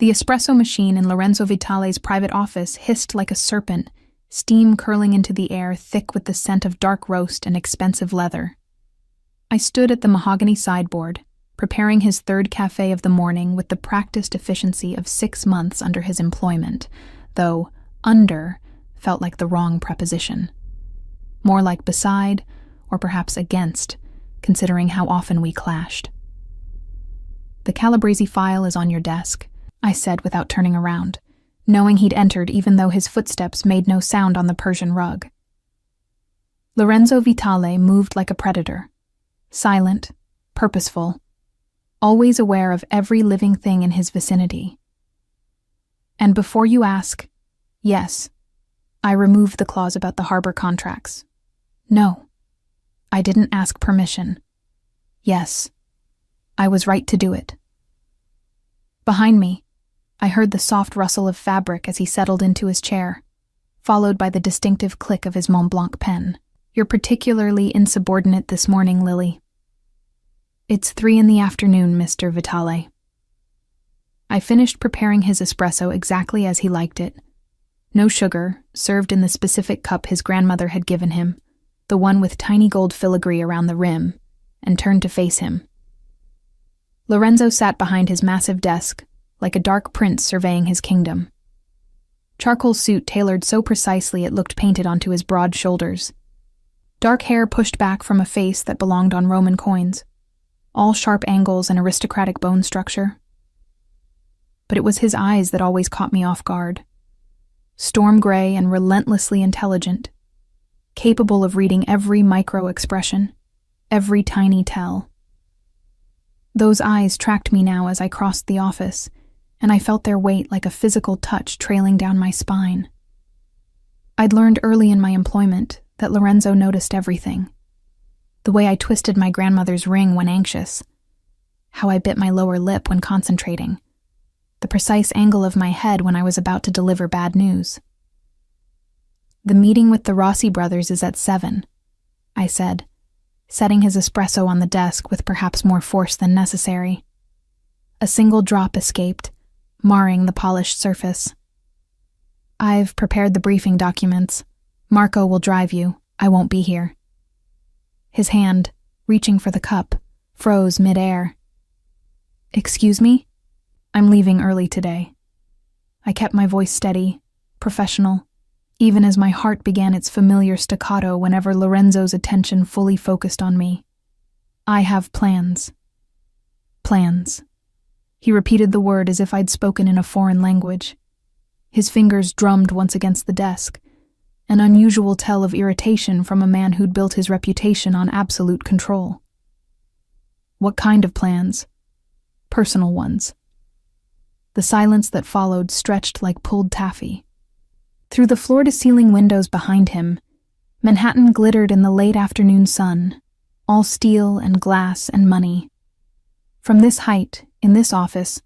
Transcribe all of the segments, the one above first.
The espresso machine in Lorenzo Vitale's private office hissed like a serpent, steam curling into the air thick with the scent of dark roast and expensive leather. I stood at the mahogany sideboard, preparing his third café of the morning with the practiced efficiency of 6 months under his employment, though under felt like the wrong preposition. More like beside, or perhaps against, considering how often we clashed. "The Calabrese file is on your desk," I said without turning around, knowing he'd entered even though his footsteps made no sound on the Persian rug. Lorenzo Vitale moved like a predator, silent, purposeful, always aware of every living thing in his vicinity. And before you ask, yes, I removed the clause about the harbor contracts. No, I didn't ask permission. Yes, I was right to do it. Behind me, I heard the soft rustle of fabric as he settled into his chair, followed by the distinctive click of his Mont Blanc pen. "You're particularly insubordinate this morning, Lily." "It's 3 in the afternoon, Mr. Vitale." I finished preparing his espresso exactly as he liked it. No sugar, served in the specific cup his grandmother had given him, the one with tiny gold filigree around the rim, and turned to face him. Lorenzo sat behind his massive desk, like a dark prince surveying his kingdom. Charcoal suit tailored so precisely it looked painted onto his broad shoulders. Dark hair pushed back from a face that belonged on Roman coins, all sharp angles and aristocratic bone structure. But it was his eyes that always caught me off guard. Storm gray and relentlessly intelligent, capable of reading every micro-expression, every tiny tell. Those eyes tracked me now as I crossed the office, and I felt their weight like a physical touch trailing down my spine. I'd learned early in my employment that Lorenzo noticed everything. The way I twisted my grandmother's ring when anxious, how I bit my lower lip when concentrating, the precise angle of my head when I was about to deliver bad news. "The meeting with the Rossi brothers is at 7, I said, setting his espresso on the desk with perhaps more force than necessary. A single drop escaped, marring the polished surface. "I've prepared the briefing documents. Marco will drive you. I won't be here." His hand, reaching for the cup, froze mid-air. "Excuse me? I'm leaving early today." I kept my voice steady, professional, even as my heart began its familiar staccato whenever Lorenzo's attention fully focused on me. "I have plans." Plans. He repeated the word as if I'd spoken in a foreign language. His fingers drummed once against the desk, an unusual tell of irritation from a man who'd built his reputation on absolute control. What kind of plans? Personal ones. The silence that followed stretched like pulled taffy. Through the floor-to-ceiling windows behind him, Manhattan glittered in the late afternoon sun, all steel and glass and money. From this height, in this office,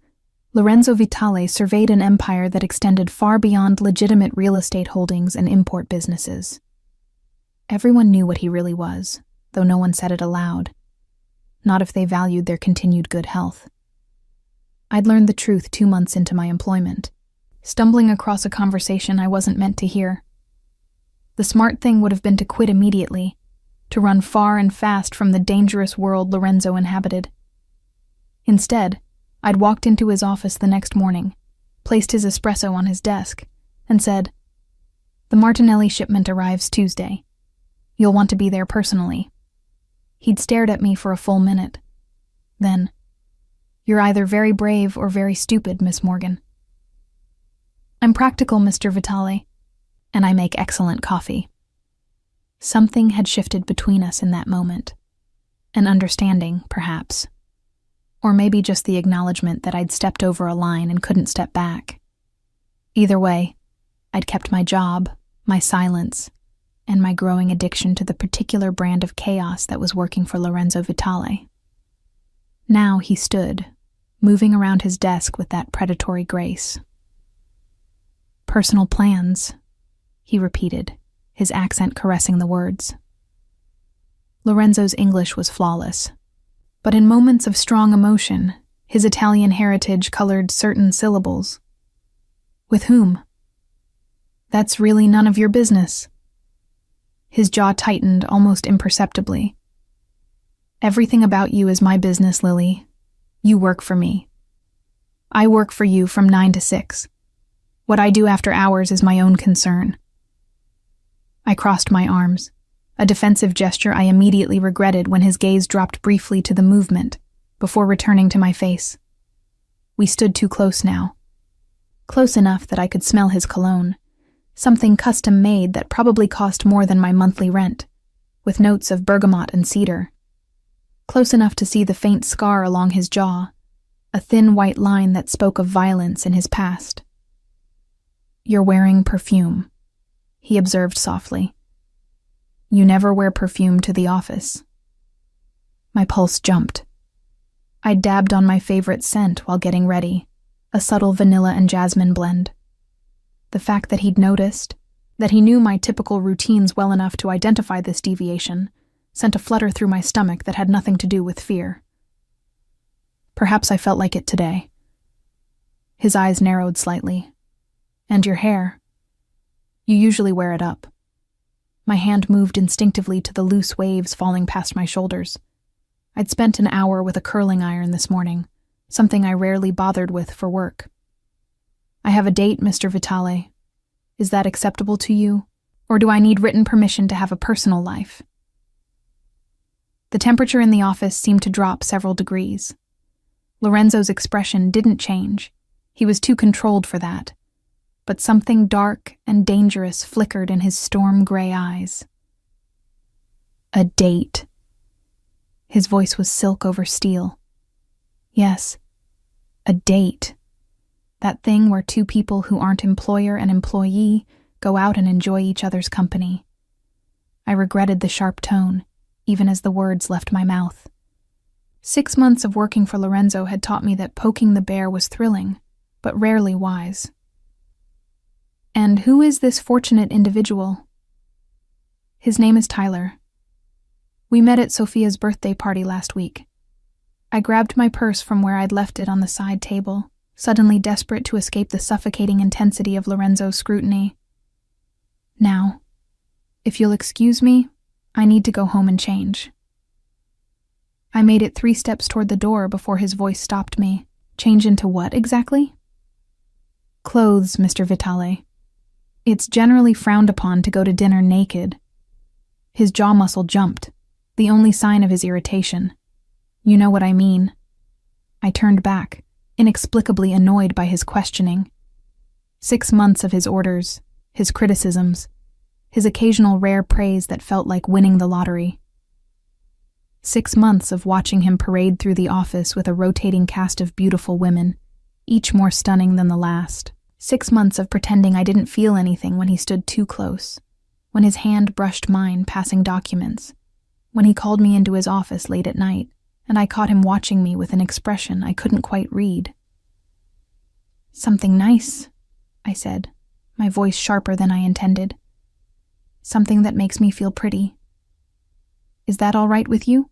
Lorenzo Vitale surveyed an empire that extended far beyond legitimate real estate holdings and import businesses. Everyone knew what he really was, though no one said it aloud. Not if they valued their continued good health. I'd learned the truth 2 months into my employment, stumbling across a conversation I wasn't meant to hear. The smart thing would have been to quit immediately, to run far and fast from the dangerous world Lorenzo inhabited. Instead, I'd walked into his office the next morning, placed his espresso on his desk, and said, "The Martinelli shipment arrives Tuesday. You'll want to be there personally." He'd stared at me for a full minute. Then, "You're either very brave or very stupid, Miss Morgan." "I'm practical, Mr. Vitale, and I make excellent coffee." Something had shifted between us in that moment. An understanding, perhaps. Or maybe just the acknowledgement that I'd stepped over a line and couldn't step back. Either way, I'd kept my job, my silence, and my growing addiction to the particular brand of chaos that was working for Lorenzo Vitale. Now he stood, moving around his desk with that predatory grace. "Personal plans," he repeated, his accent caressing the words. Lorenzo's English was flawless, but in moments of strong emotion, His Italian heritage colored certain syllables. With whom? That's really none of your business. His jaw tightened almost imperceptibly. Everything about you is my business, Lily. You work for me. I work for you from 9 to 6. What I do after hours is my own concern. I crossed my arms, a defensive gesture I immediately regretted when his gaze dropped briefly to the movement, before returning to my face. We stood too close now. Close enough that I could smell his cologne, something custom-made that probably cost more than my monthly rent, with notes of bergamot and cedar. Close enough to see the faint scar along his jaw, a thin white line that spoke of violence in his past. You're wearing perfume, he observed softly. You never wear perfume to the office. My pulse jumped. I dabbed on my favorite scent while getting ready, a subtle vanilla and jasmine blend. The fact that he'd noticed, that he knew my typical routines well enough to identify this deviation, sent a flutter through my stomach that had nothing to do with fear. Perhaps I felt like it today. His eyes narrowed slightly. And your hair? You usually wear it up. My hand moved instinctively to the loose waves falling past my shoulders. I'd spent an hour with a curling iron this morning, something I rarely bothered with for work. I have a date, Mr. Vitale. Is that acceptable to you, or do I need written permission to have a personal life? The temperature in the office seemed to drop several degrees. Lorenzo's expression didn't change. He was too controlled for that. But something dark and dangerous flickered in his storm-gray eyes. A date. His voice was silk over steel. Yes, a date. That thing where two people who aren't employer and employee go out and enjoy each other's company. I regretted the sharp tone, even as the words left my mouth. 6 months of working for Lorenzo had taught me that poking the bear was thrilling, but rarely wise. And who is this fortunate individual? His name is Tyler. We met at Sophia's birthday party last week. I grabbed my purse from where I'd left it on the side table, suddenly desperate to escape the suffocating intensity of Lorenzo's scrutiny. Now, if you'll excuse me, I need to go home and change. I made it 3 steps toward the door before his voice stopped me. Change into what exactly? Clothes, Mr. Vitale. It's generally frowned upon to go to dinner naked. His jaw muscle jumped, the only sign of his irritation. You know what I mean. I turned back, inexplicably annoyed by his questioning. 6 months of his orders, his criticisms, his occasional rare praise that felt like winning the lottery. 6 months of watching him parade through the office with a rotating cast of beautiful women, each more stunning than the last. 6 months of pretending I didn't feel anything when he stood too close, when his hand brushed mine passing documents, when he called me into his office late at night, and I caught him watching me with an expression I couldn't quite read. Something nice, I said, my voice sharper than I intended. Something that makes me feel pretty. Is that all right with you?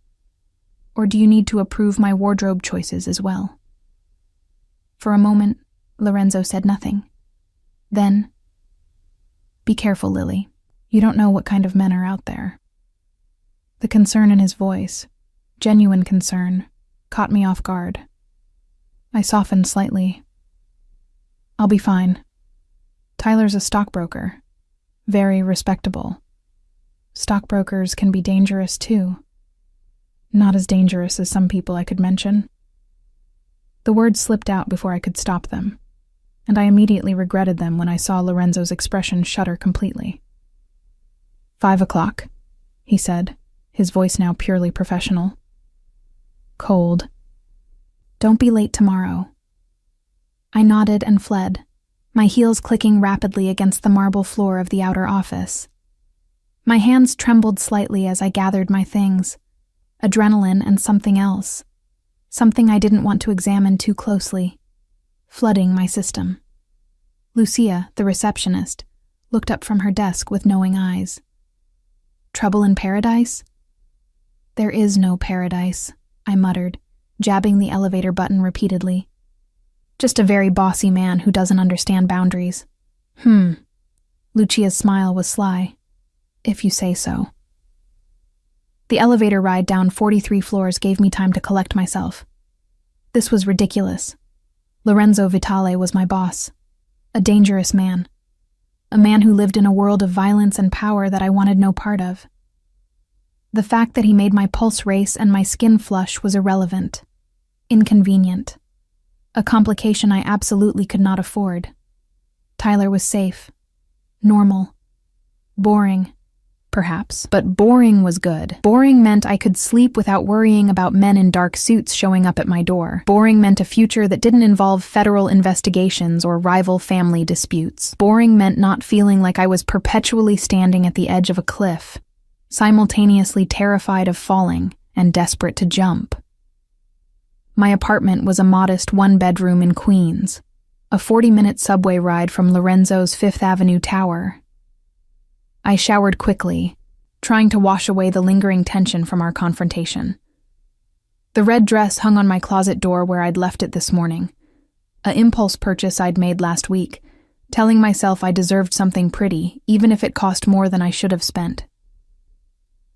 Or do you need to approve my wardrobe choices as well? For a moment, Lorenzo said nothing. Then, be careful, Lily. You don't know what kind of men are out there. The concern in his voice, genuine concern, caught me off guard. I softened slightly. I'll be fine. Tyler's a stockbroker. Very respectable. Stockbrokers can be dangerous too. Not as dangerous as some people I could mention. The words slipped out before I could stop them, and I immediately regretted them when I saw Lorenzo's expression shudder completely. 5 o'clock, he said, his voice now purely professional. Cold. Don't be late tomorrow. I nodded and fled, my heels clicking rapidly against the marble floor of the outer office. My hands trembled slightly as I gathered my things, adrenaline and something else, something I didn't want to examine too closely, flooding my system. Lucia, the receptionist, looked up from her desk with knowing eyes. Trouble in paradise? There is no paradise, I muttered, jabbing the elevator button repeatedly. Just a very bossy man who doesn't understand boundaries. Lucia's smile was sly. If you say so. The elevator ride down 43 floors gave me time to collect myself. This was ridiculous. Lorenzo Vitale was my boss. A dangerous man. A man who lived in a world of violence and power that I wanted no part of. The fact that he made my pulse race and my skin flush was irrelevant. Inconvenient. A complication I absolutely could not afford. Tyler was safe. Normal. Boring. Perhaps, but boring was good. Boring meant I could sleep without worrying about men in dark suits showing up at my door. Boring meant a future that didn't involve federal investigations or rival family disputes. Boring meant not feeling like I was perpetually standing at the edge of a cliff, simultaneously terrified of falling and desperate to jump. My apartment was a modest one-bedroom in Queens, a 40-minute subway ride from Lorenzo's Fifth Avenue tower. I showered quickly, trying to wash away the lingering tension from our confrontation. The red dress hung on my closet door where I'd left it this morning, an impulse purchase I'd made last week, telling myself I deserved something pretty, even if it cost more than I should have spent.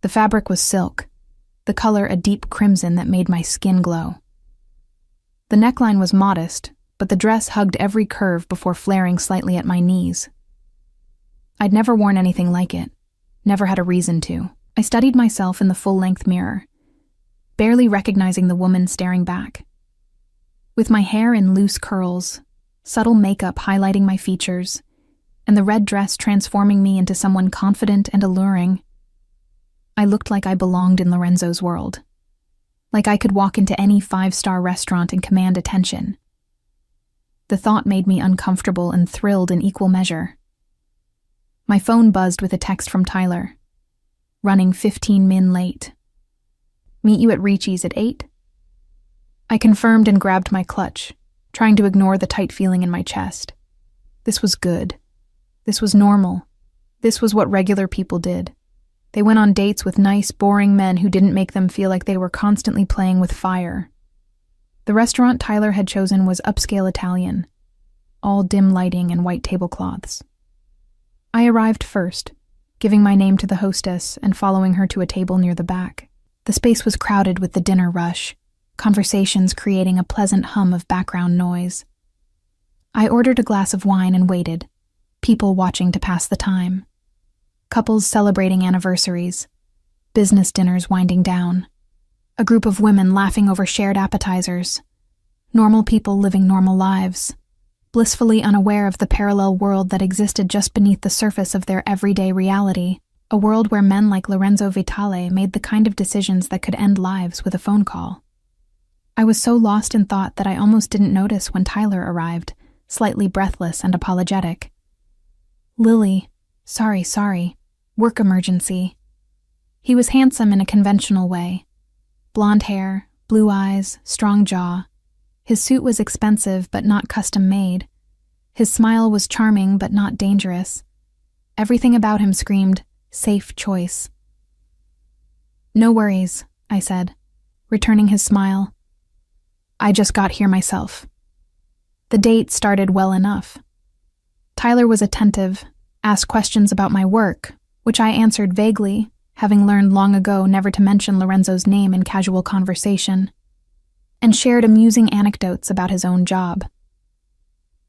The fabric was silk, the color a deep crimson that made my skin glow. The neckline was modest, but the dress hugged every curve before flaring slightly at my knees. I'd never worn anything like it, never had a reason to. I studied myself in the full-length mirror, barely recognizing the woman staring back. With my hair in loose curls, subtle makeup highlighting my features, and the red dress transforming me into someone confident and alluring, I looked like I belonged in Lorenzo's world. Like I could walk into any 5-star restaurant and command attention. The thought made me uncomfortable and thrilled in equal measure. My phone buzzed with a text from Tyler. Running 15 min late. Meet you at Ricci's at 8? I confirmed and grabbed my clutch, trying to ignore the tight feeling in my chest. This was good. This was normal. This was what regular people did. They went on dates with nice, boring men who didn't make them feel like they were constantly playing with fire. The restaurant Tyler had chosen was upscale Italian, all dim lighting and white tablecloths. I arrived first, giving my name to the hostess and following her to a table near the back. The space was crowded with the dinner rush, conversations creating a pleasant hum of background noise. I ordered a glass of wine and waited, people watching to pass the time. Couples celebrating anniversaries, business dinners winding down, a group of women laughing over shared appetizers, normal people living normal lives, blissfully unaware of the parallel world that existed just beneath the surface of their everyday reality, a world where men like Lorenzo Vitale made the kind of decisions that could end lives with a phone call. I was so lost in thought that I almost didn't notice when Tyler arrived, slightly breathless and apologetic. Lily, sorry, work emergency. He was handsome in a conventional way. Blonde hair, blue eyes, strong jaw. His suit was expensive but not custom-made. His smile was charming but not dangerous. Everything about him screamed, safe choice. No worries, I said, returning his smile. I just got here myself. The date started well enough. Tyler was attentive, asked questions about my work, which I answered vaguely, having learned long ago never to mention Lorenzo's name in casual conversation, and shared amusing anecdotes about his own job.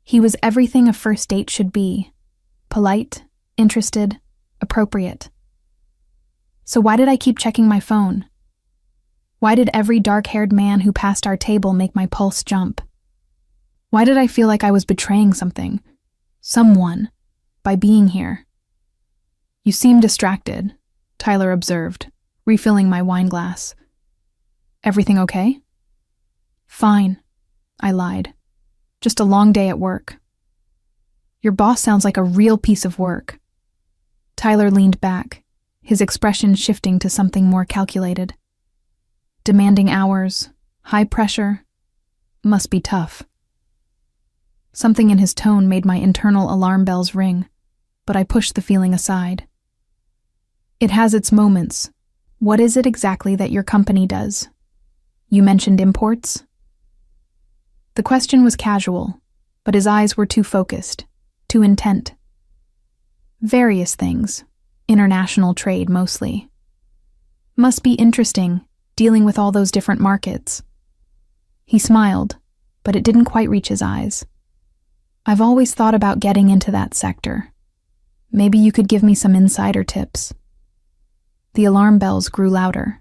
He was everything a first date should be: polite, interested, appropriate. So why did I keep checking my phone? Why did every dark-haired man who passed our table make my pulse jump? Why did I feel like I was betraying something, someone, by being here? You seem distracted, Tyler observed, refilling my wine glass. Everything okay? Fine, I lied. Just a long day at work. Your boss sounds like a real piece of work. Tyler leaned back, his expression shifting to something more calculated. Demanding hours, high pressure, must be tough. Something in his tone made my internal alarm bells ring, but I pushed the feeling aside. It has its moments. What is it exactly that your company does? You mentioned imports? The question was casual, but his eyes were too focused, too intent. Various things. International trade, mostly. Must be interesting, dealing with all those different markets. He smiled, but it didn't quite reach his eyes. I've always thought about getting into that sector. Maybe you could give me some insider tips. The alarm bells grew louder.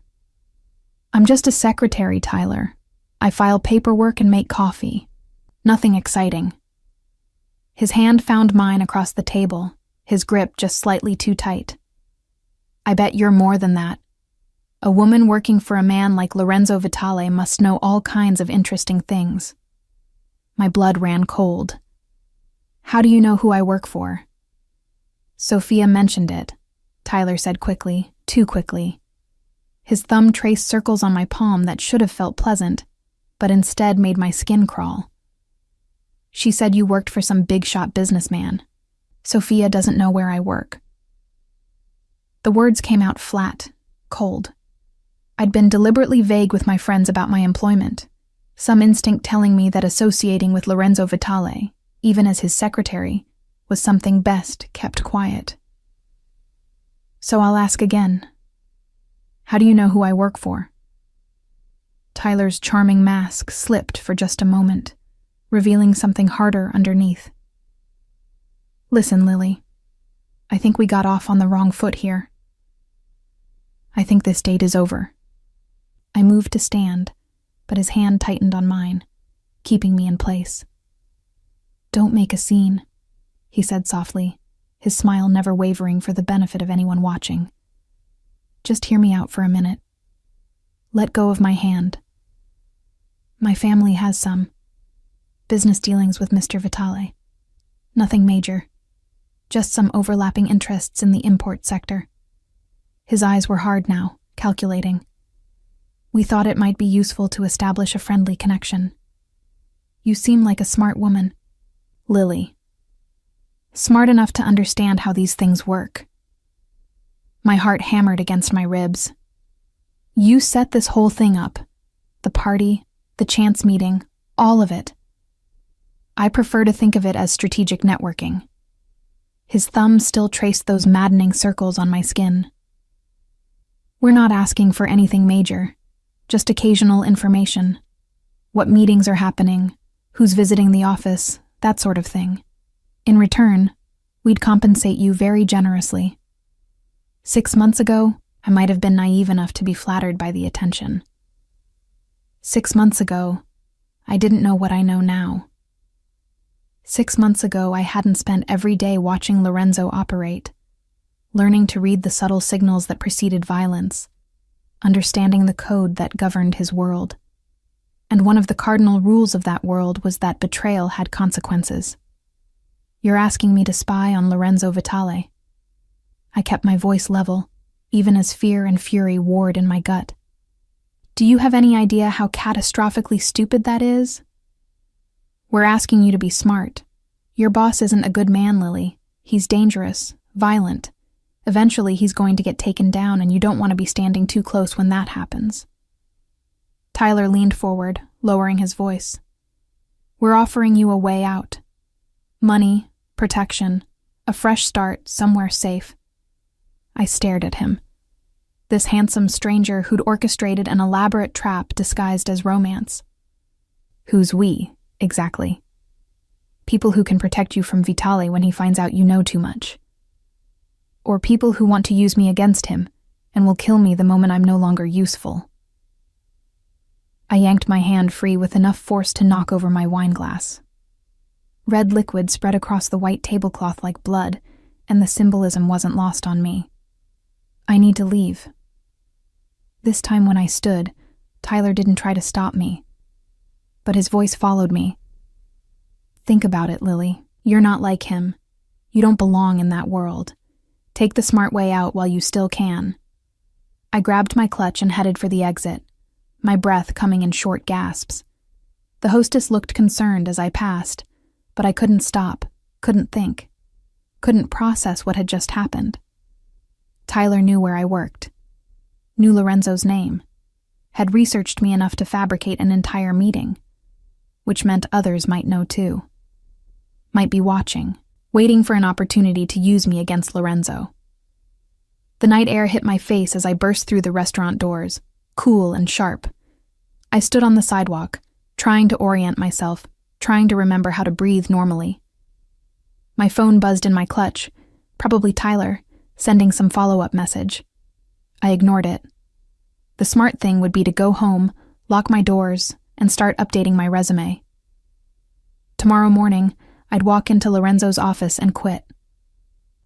I'm just a secretary, Tyler. I file paperwork and make coffee. Nothing exciting. His hand found mine across the table, his grip just slightly too tight. I bet you're more than that. A woman working for a man like Lorenzo Vitale must know all kinds of interesting things. My blood ran cold. How do you know who I work for? Sophia mentioned it, Tyler said quickly, too quickly. His thumb traced circles on my palm that should have felt pleasant, but instead made my skin crawl. She said you worked for some big-shot businessman. Sophia doesn't know where I work. The words came out flat, cold. I'd been deliberately vague with my friends about my employment, some instinct telling me that associating with Lorenzo Vitale, even as his secretary, was something best kept quiet. So I'll ask again. How do you know who I work for? Tyler's charming mask slipped for just a moment, revealing something harder underneath. Listen, Lily. I think we got off on the wrong foot here. I think this date is over. I moved to stand, but his hand tightened on mine, keeping me in place. Don't make a scene, he said softly, his smile never wavering for the benefit of anyone watching. Just hear me out for a minute. Let go of my hand. My family has some business dealings with Mr. Vitale. Nothing major. Just some overlapping interests in the import sector. His eyes were hard now, calculating. We thought it might be useful to establish a friendly connection. You seem like a smart woman. Lily. Smart enough to understand how these things work. My heart hammered against my ribs. You set this whole thing up. The party, the chance meeting, all of it. I prefer to think of it as strategic networking. His thumb still traced those maddening circles on my skin. We're not asking for anything major, just occasional information. What meetings are happening, who's visiting the office, that sort of thing. In return, we'd compensate you very generously. 6 months ago, I might have been naive enough to be flattered by the attention. 6 months ago, I didn't know what I know now. 6 months ago, I hadn't spent every day watching Lorenzo operate, learning to read the subtle signals that preceded violence, understanding the code that governed his world. And one of the cardinal rules of that world was that betrayal had consequences. You're asking me to spy on Lorenzo Vitale. I kept my voice level, even as fear and fury warred in my gut. Do you have any idea how catastrophically stupid that is? We're asking you to be smart. Your boss isn't a good man, Lily. He's dangerous, violent. Eventually he's going to get taken down, and you don't want to be standing too close when that happens. Tyler leaned forward, lowering his voice. We're offering you a way out. Money, protection, a fresh start, somewhere safe. I stared at him. This handsome stranger who'd orchestrated an elaborate trap disguised as romance. Who's we, exactly? People who can protect you from Vitale when he finds out you know too much. Or people who want to use me against him and will kill me the moment I'm no longer useful. I yanked my hand free with enough force to knock over my wine glass. Red liquid spread across the white tablecloth like blood, and the symbolism wasn't lost on me. I need to leave. This time when I stood, Tyler didn't try to stop me, but his voice followed me. Think about it, Lily. You're not like him. You don't belong in that world. Take the smart way out while you still can. I grabbed my clutch and headed for the exit, my breath coming in short gasps. The hostess looked concerned as I passed, but I couldn't stop, couldn't think, couldn't process what had just happened. Tyler knew where I worked, knew Lorenzo's name. had researched me enough to fabricate an entire meeting, which meant others might know too. Might be watching, waiting for an opportunity to use me against Lorenzo. The night air hit my face as I burst through the restaurant doors, cool and sharp. I stood on the sidewalk, trying to orient myself, trying to remember how to breathe normally. My phone buzzed in my clutch, probably Tyler, sending some follow-up message. I ignored it. The smart thing would be to go home, lock my doors, and start updating my resume. Tomorrow morning, I'd walk into Lorenzo's office and quit.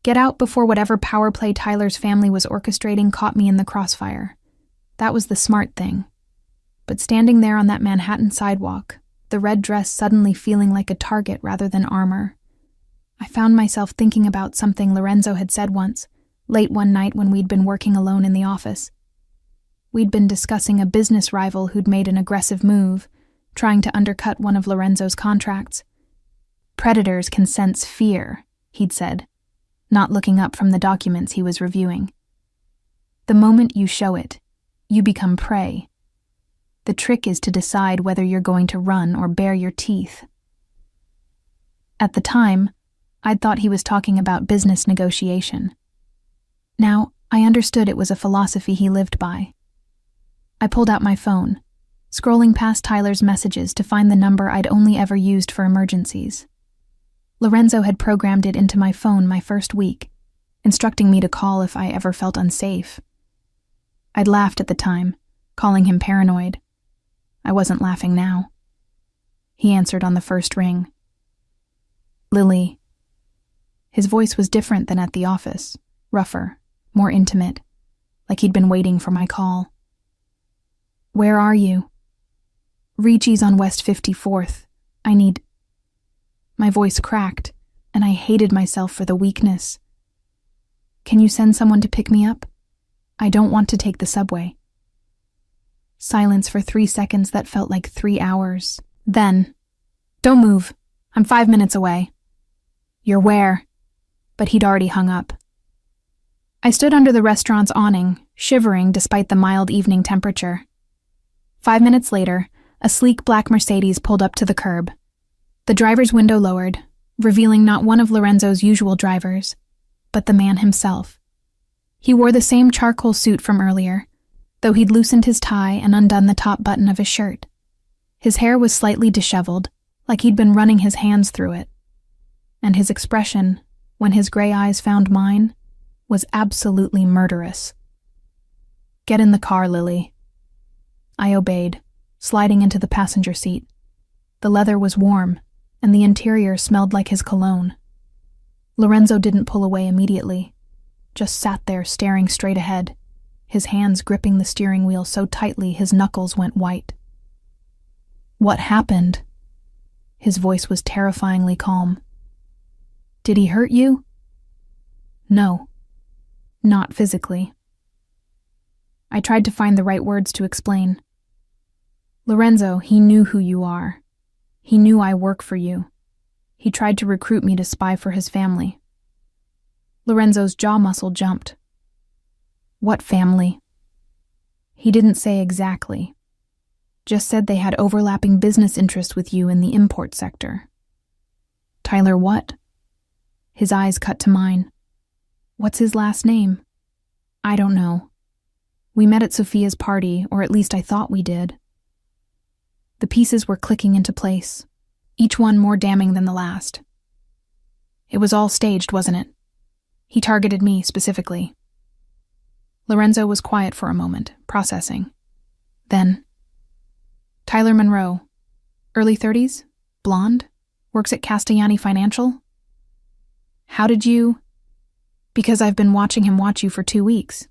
Get out before whatever power play Tyler's family was orchestrating caught me in the crossfire. That was the smart thing. But standing there on that Manhattan sidewalk, the red dress suddenly feeling like a target rather than armor, I found myself thinking about something Lorenzo had said once, late one night when we'd been working alone in the office. We'd been discussing a business rival who'd made an aggressive move, trying to undercut one of Lorenzo's contracts. Predators can sense fear, he'd said, not looking up from the documents he was reviewing. The moment you show it, you become prey. The trick is to decide whether you're going to run or bare your teeth. At the time, I'd thought he was talking about business negotiation. Now, I understood it was a philosophy he lived by. I pulled out my phone, scrolling past Tyler's messages to find the number I'd only ever used for emergencies. Lorenzo had programmed it into my phone my first week, instructing me to call if I ever felt unsafe. I'd laughed at the time, calling him paranoid. I wasn't laughing now. He answered on the first ring. Lily. His voice was different than at the office, rougher, more intimate, like he'd been waiting for my call. Where are you? Ricci's on West 54th. I need... My voice cracked, and I hated myself for the weakness. Can you send someone to pick me up? I don't want to take the subway. Silence for 3 seconds that felt like 3 hours. Then, don't move. I'm 5 minutes away. You're where? But he'd already hung up. I stood under the restaurant's awning, shivering despite the mild evening temperature. 5 minutes later, a sleek black Mercedes pulled up to the curb. The driver's window lowered, revealing not one of Lorenzo's usual drivers, but the man himself. He wore the same charcoal suit from earlier, though he'd loosened his tie and undone the top button of his shirt. His hair was slightly disheveled, like he'd been running his hands through it. And his expression, when his gray eyes found mine, was absolutely murderous. Get in the car, Lily. I obeyed, sliding into the passenger seat. The leather was warm, and the interior smelled like his cologne. Lorenzo didn't pull away immediately, just sat there staring straight ahead, his hands gripping the steering wheel so tightly his knuckles went white. What happened? His voice was terrifyingly calm. Did he hurt you? No, not physically. I tried to find the right words to explain. Lorenzo, he knew who you are. He knew I work for you. He tried to recruit me to spy for his family. Lorenzo's jaw muscle jumped. What family? He didn't say exactly. Just said they had overlapping business interests with you in the import sector. Tyler what? His eyes cut to mine. What's his last name? I don't know. We met at Sophia's party, or at least I thought we did. The pieces were clicking into place, each one more damning than the last. It was all staged, wasn't it? He targeted me specifically. Lorenzo was quiet for a moment, processing. Then, Tyler Monroe, early 30s, blonde, works at Castellani Financial. How did you... Because I've been watching him watch you for 2 weeks.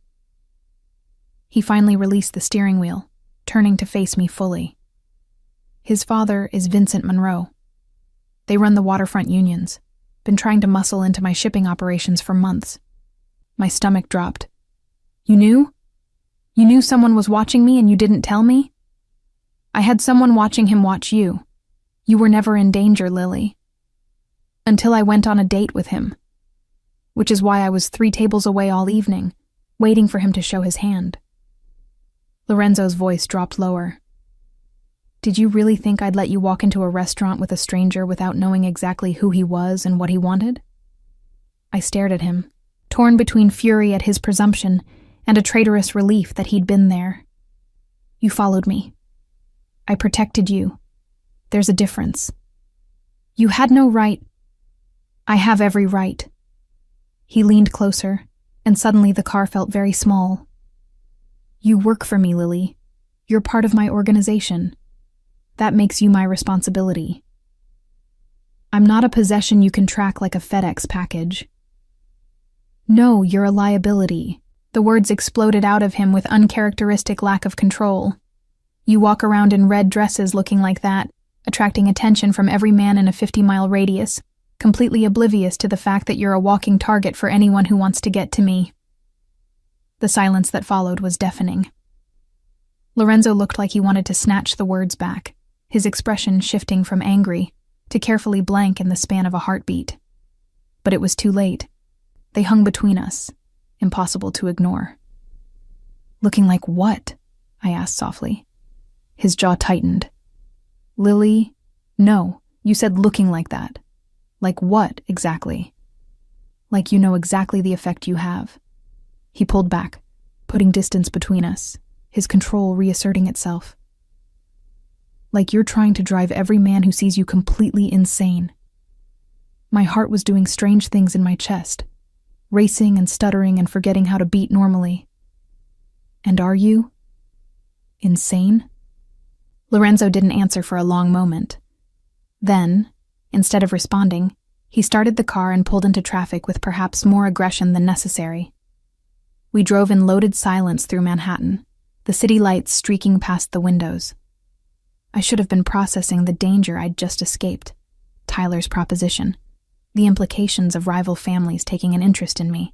He finally released the steering wheel, turning to face me fully. His father is Vincent Monroe. They run the waterfront unions, been trying to muscle into my shipping operations for months. My stomach dropped. You knew? You knew someone was watching me and you didn't tell me? I had someone watching him watch you. You were never in danger, Lily. Until I went on a date with him. Which is why I was 3 tables away all evening, waiting for him to show his hand. Lorenzo's voice dropped lower. Did you really think I'd let you walk into a restaurant with a stranger without knowing exactly who he was and what he wanted? I stared at him, torn between fury at his presumption and a traitorous relief that he'd been there. You followed me. I protected you. There's a difference. You had no right. I have every right. He leaned closer, and suddenly the car felt very small. You work for me, Lily. You're part of my organization. That makes you my responsibility. I'm not a possession you can track like a FedEx package. No, you're a liability. The words exploded out of him with uncharacteristic lack of control. You walk around in red dresses looking like that, attracting attention from every man in a 50-mile radius, completely oblivious to the fact that you're a walking target for anyone who wants to get to me. The silence that followed was deafening. Lorenzo looked like he wanted to snatch the words back, his expression shifting from angry to carefully blank in the span of a heartbeat. But it was too late. They hung between us, impossible to ignore. Looking like what? I asked softly. His jaw tightened. Lily? No, you said looking like that. Like what, exactly? Like you know exactly the effect you have. He pulled back, putting distance between us, his control reasserting itself. Like you're trying to drive every man who sees you completely insane. My heart was doing strange things in my chest, racing and stuttering and forgetting how to beat normally. And are you? Insane? Lorenzo didn't answer for a long moment. Then, instead of responding, he started the car and pulled into traffic with perhaps more aggression than necessary. We drove in loaded silence through Manhattan, the city lights streaking past the windows. I should have been processing the danger I'd just escaped, Tyler's proposition, the implications of rival families taking an interest in me.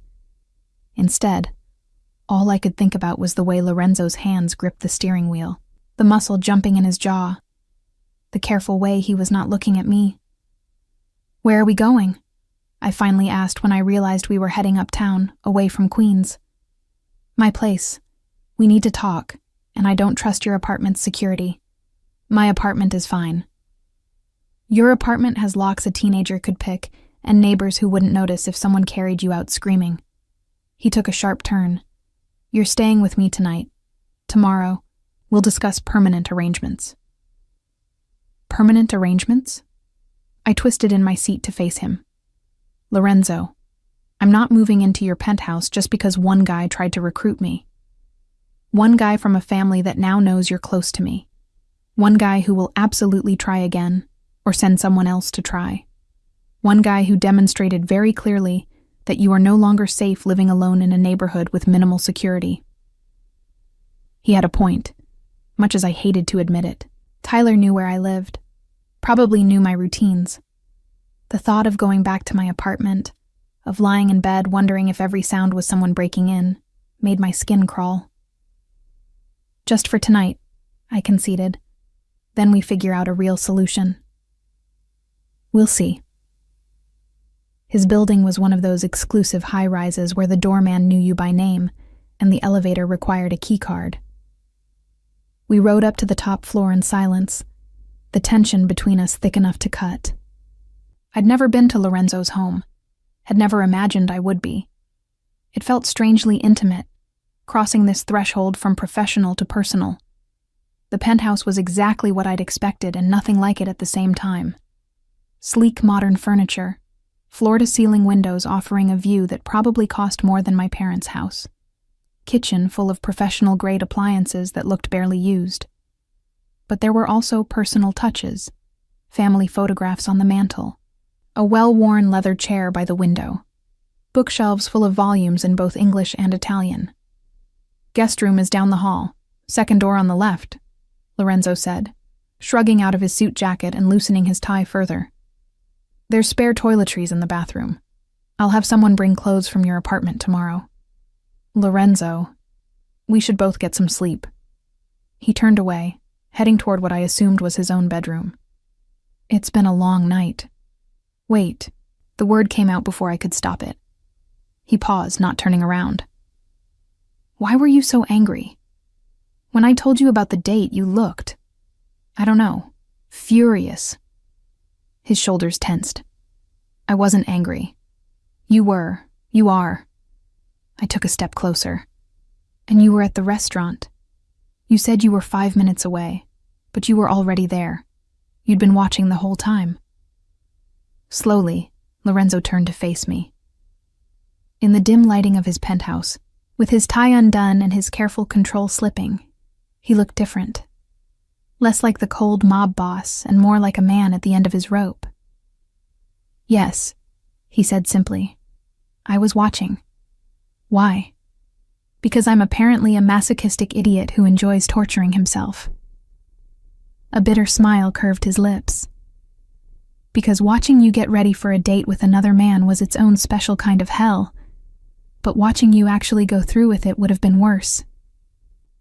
Instead, all I could think about was the way Lorenzo's hands gripped the steering wheel, the muscle jumping in his jaw, the careful way he was not looking at me. Where are we going? I finally asked when I realized we were heading uptown, away from Queens. My place. We need to talk, and I don't trust your apartment's security. My apartment is fine. Your apartment has locks a teenager could pick, and neighbors who wouldn't notice if someone carried you out screaming. He took a sharp turn. You're staying with me tonight. Tomorrow, we'll discuss permanent arrangements. Permanent arrangements? I twisted in my seat to face him. Lorenzo, I'm not moving into your penthouse just because one guy tried to recruit me. One guy from a family that now knows you're close to me. One guy who will absolutely try again, or send someone else to try. One guy who demonstrated very clearly that you are no longer safe living alone in a neighborhood with minimal security. He had a point, much as I hated to admit it. Tyler knew where I lived, probably knew my routines. The thought of going back to my apartment, of lying in bed wondering if every sound was someone breaking in, made my skin crawl. Just for tonight, I conceded. Then we figure out a real solution. We'll see. His building was one of those exclusive high-rises where the doorman knew you by name, and the elevator required a keycard. We rode up to the top floor in silence, the tension between us thick enough to cut. I'd never been to Lorenzo's home, had never imagined I would be. It felt strangely intimate, crossing this threshold from professional to personal. The penthouse was exactly what I'd expected and nothing like it at the same time. Sleek modern furniture, floor-to-ceiling windows offering a view that probably cost more than my parents' house. Kitchen full of professional-grade appliances that looked barely used. But there were also personal touches, family photographs on the mantel, a well-worn leather chair by the window, bookshelves full of volumes in both English and Italian. Guest room is down the hall, second door on the left, Lorenzo said, shrugging out of his suit jacket and loosening his tie further. There's spare toiletries in the bathroom. I'll have someone bring clothes from your apartment tomorrow. Lorenzo, we should both get some sleep. He turned away, heading toward what I assumed was his own bedroom. It's been a long night. Wait, the word came out before I could stop it. He paused, not turning around. Why were you so angry? When I told you about the date, you looked, I don't know, furious. His shoulders tensed. I wasn't angry. You were. You are. I took a step closer. And you were at the restaurant. You said you were 5 minutes away, but you were already there. You'd been watching the whole time. Slowly, Lorenzo turned to face me. In the dim lighting of his penthouse, with his tie undone and his careful control slipping, he looked different. Less like the cold mob boss and more like a man at the end of his rope. Yes, he said simply. I was watching. Why? Because I'm apparently a masochistic idiot who enjoys torturing himself. A bitter smile curved his lips. Because watching you get ready for a date with another man was its own special kind of hell, but watching you actually go through with it would have been worse.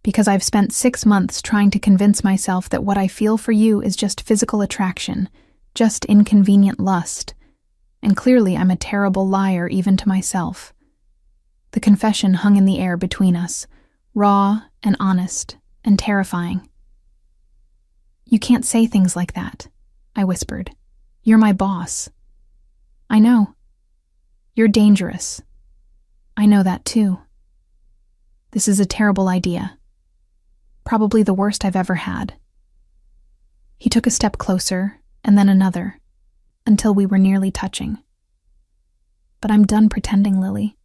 Because I've spent 6 months trying to convince myself that what I feel for you is just physical attraction, just inconvenient lust, and clearly I'm a terrible liar even to myself. The confession hung in the air between us, raw and honest and terrifying. You can't say things like that, I whispered. You're my boss. I know. You're dangerous. I know that too. This is a terrible idea. Probably the worst I've ever had. He took a step closer, and then another, until we were nearly touching. But I'm done pretending, Lily.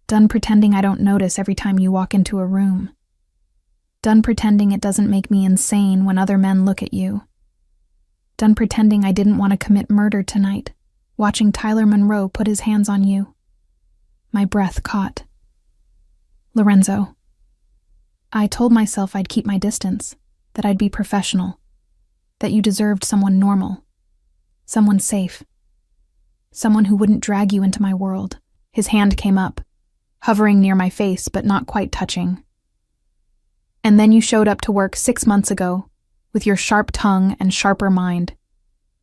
Done pretending I don't notice every time you walk into a room. Done pretending it doesn't make me insane when other men look at you. Done pretending I didn't want to commit murder tonight, watching Tyler Monroe put his hands on you. My breath caught. Lorenzo. I told myself I'd keep my distance, that I'd be professional, that you deserved someone normal, someone safe, someone who wouldn't drag you into my world. His hand came up, hovering near my face but not quite touching. And then you showed up to work 6 months ago, with your sharp tongue and sharper mind,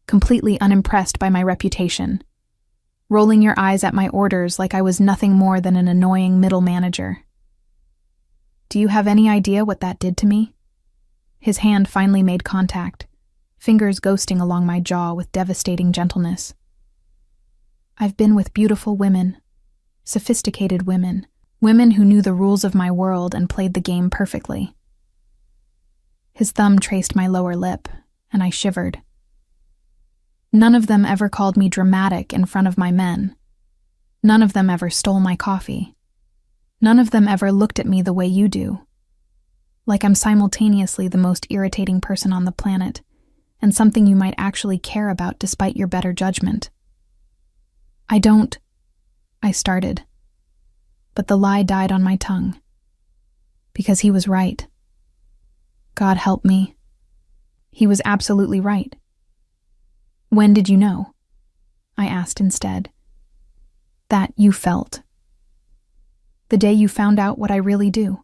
completely unimpressed by my reputation, rolling your eyes at my orders like I was nothing more than an annoying middle manager. Do you have any idea what that did to me? His hand finally made contact, fingers ghosting along my jaw with devastating gentleness. I've been with beautiful women, sophisticated women, women who knew the rules of my world and played the game perfectly. His thumb traced my lower lip, and I shivered. None of them ever called me dramatic in front of my men. None of them ever stole my coffee. None of them ever looked at me the way you do. Like I'm simultaneously the most irritating person on the planet, and something you might actually care about despite your better judgment. I started. But the lie died on my tongue. Because he was right. God help me. He was absolutely right. When did you know? I asked instead. That you felt. The day you found out what I really do.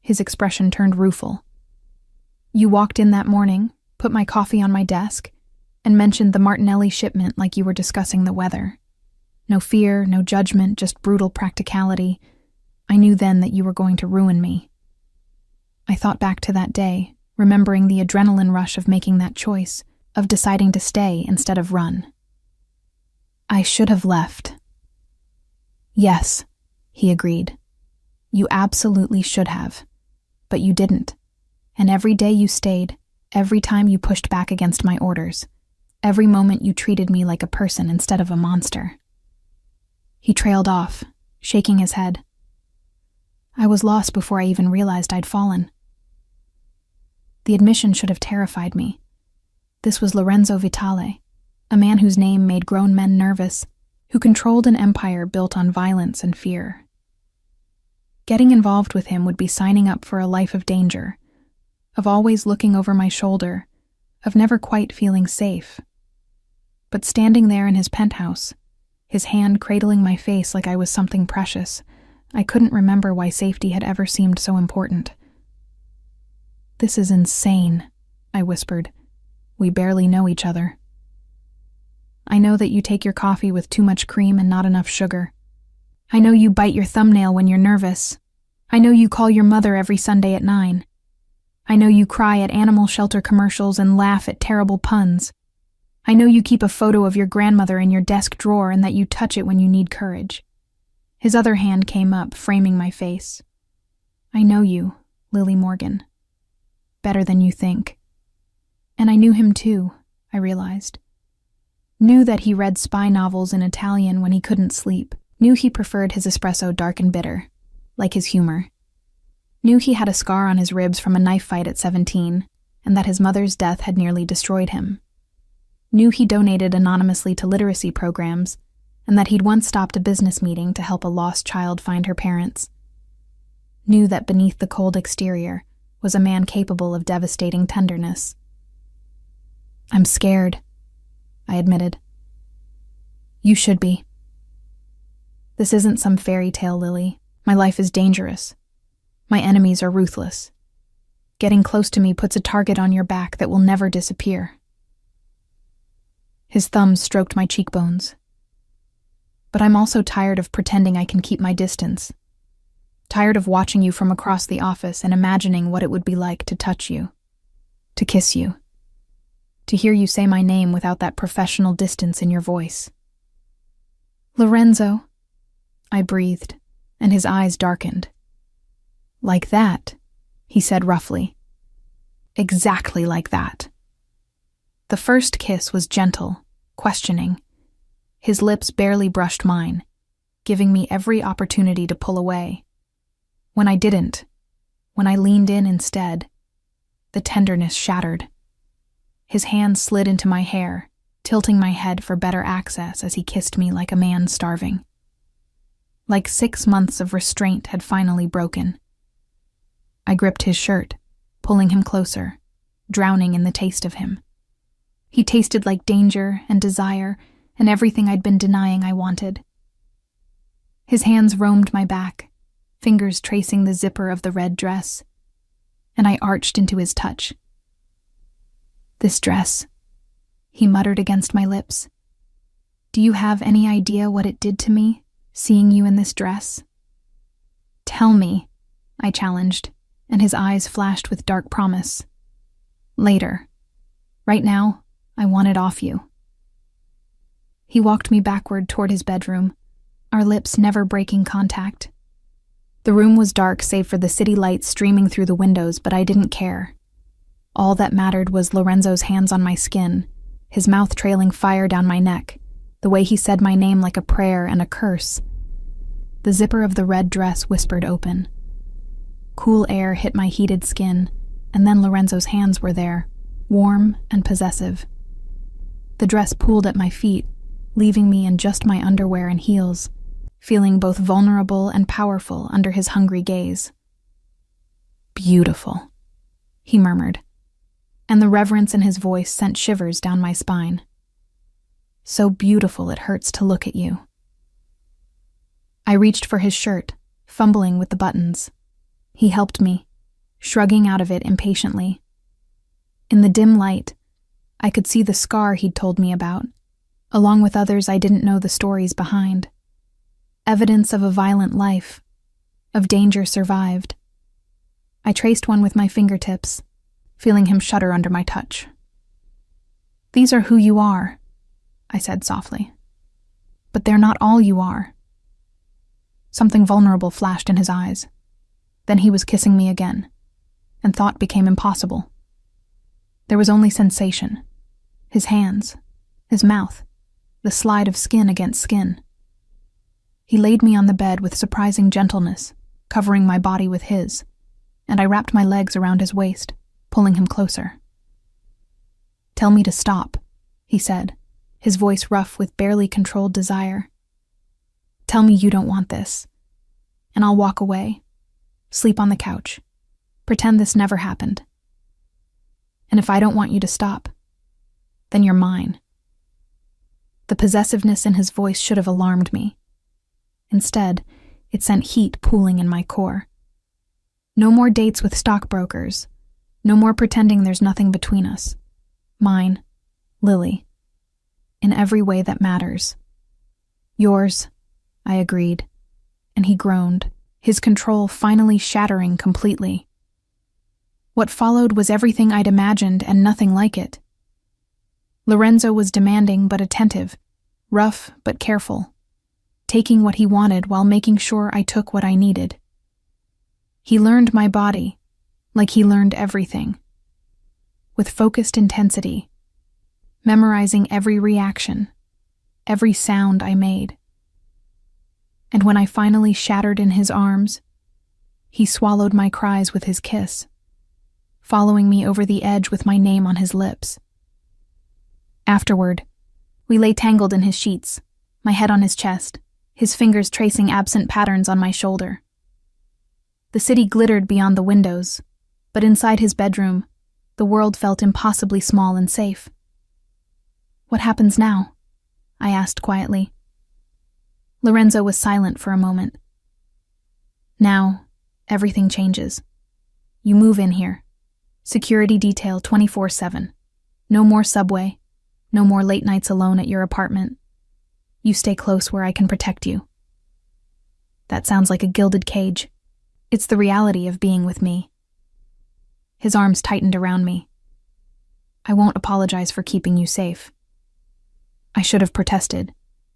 His expression turned rueful. You walked in that morning, put my coffee on my desk, and mentioned the Martinelli shipment like you were discussing the weather. No fear, no judgment, just brutal practicality. I knew then that you were going to ruin me. I thought back to that day, remembering the adrenaline rush of making that choice, of deciding to stay instead of run. I should have left. Yes, he agreed. You absolutely should have. But you didn't. And every day you stayed, every time you pushed back against my orders, every moment you treated me like a person instead of a monster. He trailed off, shaking his head. I was lost before I even realized I'd fallen. The admission should have terrified me. This was Lorenzo Vitale, a man whose name made grown men nervous, who controlled an empire built on violence and fear. Getting involved with him would be signing up for a life of danger, of always looking over my shoulder, of never quite feeling safe. But standing there in his penthouse, his hand cradling my face like I was something precious, I couldn't remember why safety had ever seemed so important. This is insane, I whispered. We barely know each other. I know that you take your coffee with too much cream and not enough sugar. I know you bite your thumbnail when you're nervous. I know you call your mother every Sunday at 9. I know you cry at animal shelter commercials and laugh at terrible puns. I know you keep a photo of your grandmother in your desk drawer and that you touch it when you need courage. His other hand came up, framing my face. I know you, Lily Morgan. Better than you think. And I knew him too, I realized. Knew that he read spy novels in Italian when he couldn't sleep. Knew he preferred his espresso dark and bitter, like his humor. Knew he had a scar on his ribs from a knife fight at 17, and that his mother's death had nearly destroyed him. Knew he donated anonymously to literacy programs, and that he'd once stopped a business meeting to help a lost child find her parents. Knew that beneath the cold exterior was a man capable of devastating tenderness. I'm scared, I admitted. You should be. This isn't some fairy tale, Lily. My life is dangerous. My enemies are ruthless. Getting close to me puts a target on your back that will never disappear. His thumbs stroked my cheekbones. But I'm also tired of pretending I can keep my distance. Tired of watching you from across the office and imagining what it would be like to touch you, to kiss you, to hear you say my name without that professional distance in your voice. Lorenzo, I breathed, and his eyes darkened. Like that, he said roughly. Exactly like that. The first kiss was gentle, questioning. His lips barely brushed mine, giving me every opportunity to pull away. When I didn't, when I leaned in instead, the tenderness shattered. His hand slid into my hair, tilting my head for better access as he kissed me like a man starving. Like 6 months of restraint had finally broken. I gripped his shirt, pulling him closer, drowning in the taste of him. He tasted like danger and desire and everything I'd been denying I wanted. His hands roamed my back, fingers tracing the zipper of the red dress, and I arched into his touch. This dress, he muttered against my lips. Do you have any idea what it did to me, seeing you in this dress? Tell me, I challenged, and his eyes flashed with dark promise. Later. Right now, I want it off you. He walked me backward toward his bedroom, our lips never breaking contact. The room was dark save for the city lights streaming through the windows, but I didn't care. All that mattered was Lorenzo's hands on my skin, his mouth trailing fire down my neck, the way he said my name like a prayer and a curse. The zipper of the red dress whispered open. Cool air hit my heated skin, and then Lorenzo's hands were there, warm and possessive. The dress pulled at my feet, leaving me in just my underwear and heels, feeling both vulnerable and powerful under his hungry gaze. Beautiful, he murmured, and the reverence in his voice sent shivers down my spine. So beautiful it hurts to look at you. I reached for his shirt, fumbling with the buttons. He helped me, shrugging out of it impatiently. In the dim light, I could see the scar he'd told me about, along with others I didn't know the stories behind. Evidence of a violent life, of danger survived. I traced one with my fingertips, feeling him shudder under my touch. These are who you are, I said softly. But they're not all you are. Something vulnerable flashed in his eyes. Then he was kissing me again, and thought became impossible. There was only sensation. His hands, his mouth, the slide of skin against skin. He laid me on the bed with surprising gentleness, covering my body with his, and I wrapped my legs around his waist, pulling him closer. Tell me to stop, he said, his voice rough with barely controlled desire. Tell me you don't want this, and I'll walk away, sleep on the couch, pretend this never happened. And if I don't want you to stop, then you're mine. The possessiveness in his voice should have alarmed me. Instead, it sent heat pooling in my core. No more dates with stockbrokers. No more pretending there's nothing between us. Mine, Lily. In every way that matters. Yours, I agreed, and he groaned, his control finally shattering completely. What followed was everything I'd imagined and nothing like it. Lorenzo was demanding but attentive, rough but careful, taking what he wanted while making sure I took what I needed. He learned my body, like he learned everything. With focused intensity, memorizing every reaction, every sound I made. And when I finally shattered in his arms, he swallowed my cries with his kiss, following me over the edge with my name on his lips. Afterward, we lay tangled in his sheets, my head on his chest, his fingers tracing absent patterns on my shoulder. The city glittered beyond the windows, but inside his bedroom, the world felt impossibly small and safe. "What happens now?" I asked quietly. Lorenzo was silent for a moment. "Now, everything changes. You move in here. Security detail 24/7. No more subway. No more late nights alone at your apartment. You stay close where I can protect you." That sounds like a gilded cage. It's the reality of being with me. His arms tightened around me. "I won't apologize for keeping you safe." I should have protested,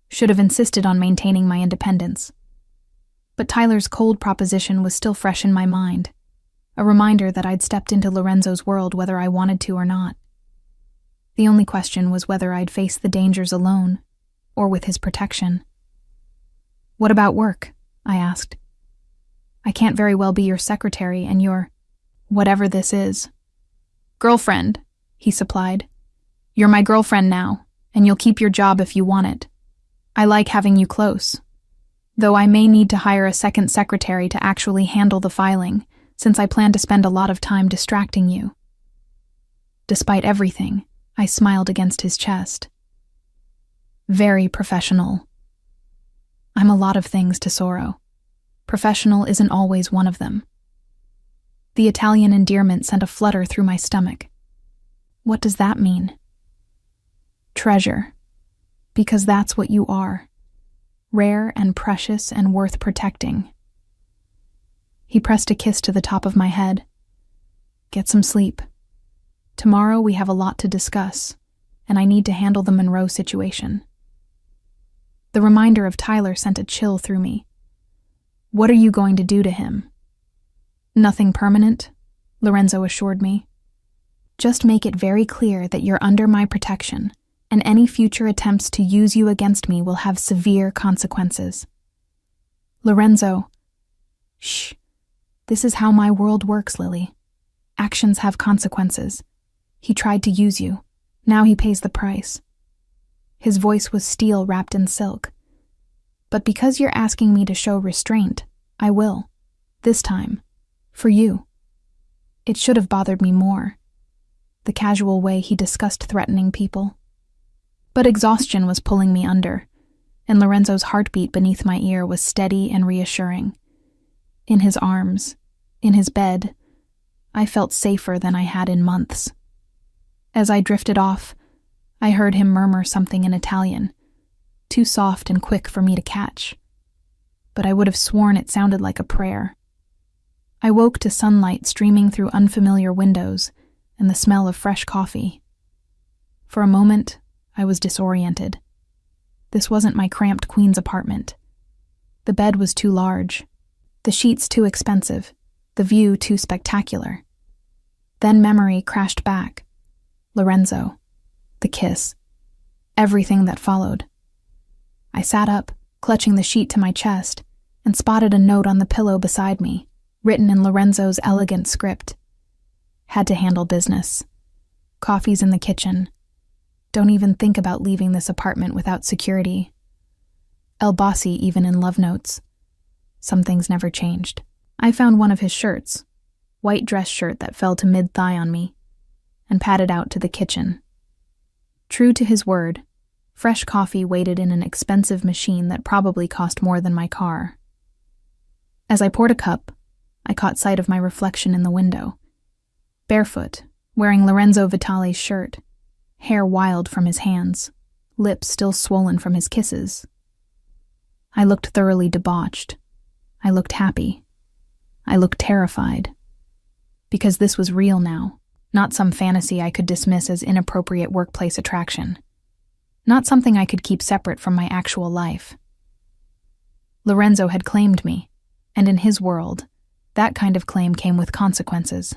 should have insisted on maintaining my independence. But Tyler's cold proposition was still fresh in my mind, a reminder that I'd stepped into Lorenzo's world whether I wanted to or not. The only question was whether I'd face the dangers alone, or with his protection. "What about work?" I asked. "I can't very well be your secretary and your whatever this is." "Girlfriend," he supplied. "You're my girlfriend now, and you'll keep your job if you want it. I like having you close. Though I may need to hire a second secretary to actually handle the filing, since I plan to spend a lot of time distracting you." Despite everything, I smiled against his chest. "Very professional." I'm a lot of things to Soro. Professional isn't always one of them. The Italian endearment sent a flutter through my stomach. What does that mean? Treasure. Because that's what you are. Rare and precious and worth protecting. He pressed a kiss to the top of my head. "Get some sleep. Tomorrow we have a lot to discuss, and I need to handle the Monroe situation." The reminder of Tyler sent a chill through me. "What are you going to do to him?" "Nothing permanent," Lorenzo assured me. "Just make it very clear that you're under my protection, and any future attempts to use you against me will have severe consequences." "Lorenzo." "Shh. This is how my world works, Lily. Actions have consequences. He tried to use you. Now he pays the price." His voice was steel wrapped in silk. "But because you're asking me to show restraint, I will. This time. For you." It should have bothered me more. The casual way he discussed threatening people. But exhaustion was pulling me under, and Lorenzo's heartbeat beneath my ear was steady and reassuring. In his arms, in his bed, I felt safer than I had in months. As I drifted off, I heard him murmur something in Italian, too soft and quick for me to catch. But I would have sworn it sounded like a prayer. I woke to sunlight streaming through unfamiliar windows and the smell of fresh coffee. For a moment, I was disoriented. This wasn't my cramped queen's apartment. The bed was too large, the sheets too expensive, the view too spectacular. Then memory crashed back. Lorenzo, the kiss, everything that followed. I sat up, clutching the sheet to my chest, and spotted a note on the pillow beside me, written in Lorenzo's elegant script. Had to handle business. Coffee's in the kitchen. Don't even think about leaving this apartment without security. El Bossy even in love notes. Some things never changed. I found one of his shirts, white dress shirt that fell to mid-thigh on me, and padded out to the kitchen. True to his word, fresh coffee waited in an expensive machine that probably cost more than my car. As I poured a cup, I caught sight of my reflection in the window. Barefoot, wearing Lorenzo Vitale's shirt, hair wild from his hands, lips still swollen from his kisses. I looked thoroughly debauched. I looked happy. I looked terrified. Because this was real now, not some fantasy I could dismiss as inappropriate workplace attraction. Not something I could keep separate from my actual life. Lorenzo had claimed me, and in his world, that kind of claim came with consequences.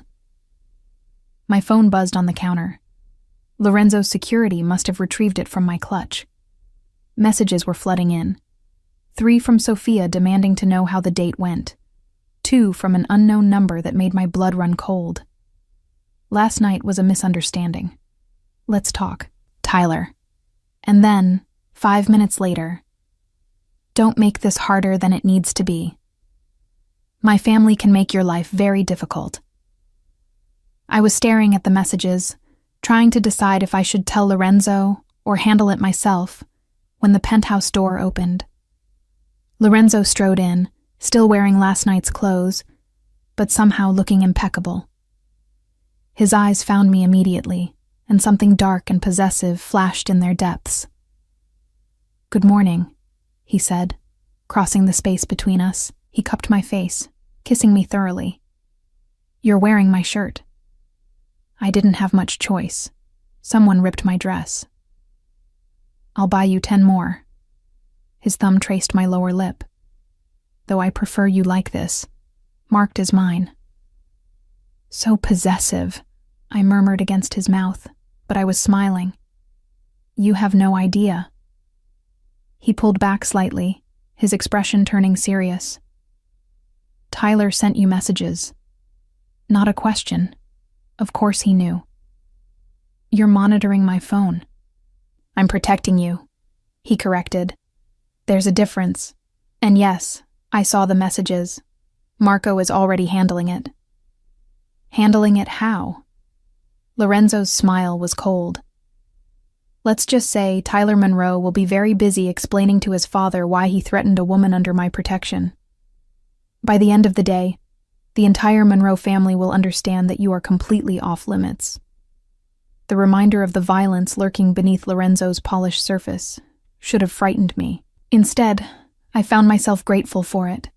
My phone buzzed on the counter. Lorenzo's security must have retrieved it from my clutch. Messages were flooding in. 3 from Sophia demanding to know how the date went. 2 from an unknown number that made my blood run cold. Last night was a misunderstanding. Let's talk, Tyler. And then, 5 minutes later, don't make this harder than it needs to be. My family can make your life very difficult. I was staring at the messages, trying to decide if I should tell Lorenzo or handle it myself, when the penthouse door opened. Lorenzo strode in, still wearing last night's clothes, but somehow looking impeccable. His eyes found me immediately, and something dark and possessive flashed in their depths. "Good morning," he said. Crossing the space between us, he cupped my face, kissing me thoroughly. "You're wearing my shirt." I didn't have much choice. Someone ripped my dress. "I'll buy you 10 more. His thumb traced my lower lip. "Though I prefer you like this, marked as mine." "So possessive," I murmured against his mouth, but I was smiling. "You have no idea." He pulled back slightly, his expression turning serious. "Tyler sent you messages." Not a question. Of course he knew. "You're monitoring my phone." "I'm protecting you," he corrected. "There's a difference. And yes, I saw the messages. Marco is already handling it." "Handling it how?" Lorenzo's smile was cold. "Let's just say Tyler Monroe will be very busy explaining to his father why he threatened a woman under my protection. By the end of the day, the entire Monroe family will understand that you are completely off limits." The reminder of the violence lurking beneath Lorenzo's polished surface should have frightened me. Instead, I found myself grateful for it.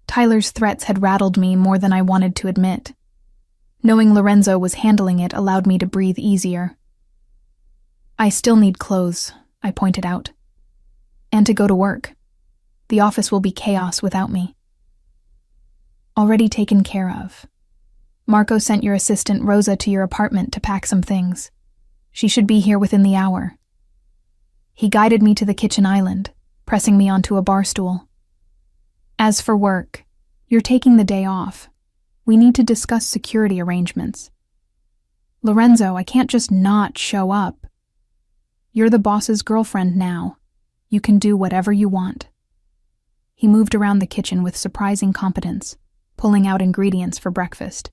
Tyler's threats had rattled me more than I wanted to admit. Knowing Lorenzo was handling it allowed me to breathe easier. "I still need clothes," I pointed out. "And to go to work. The office will be chaos without me." "Already taken care of. Marco sent your assistant Rosa to your apartment to pack some things. She should be here within the hour." He guided me to the kitchen island, pressing me onto a bar stool. "As for work, you're taking the day off. We need to discuss security arrangements." "Lorenzo, I can't just not show up. You're the boss's girlfriend now. You can do whatever you want." He moved around the kitchen with surprising competence, pulling out ingredients for breakfast.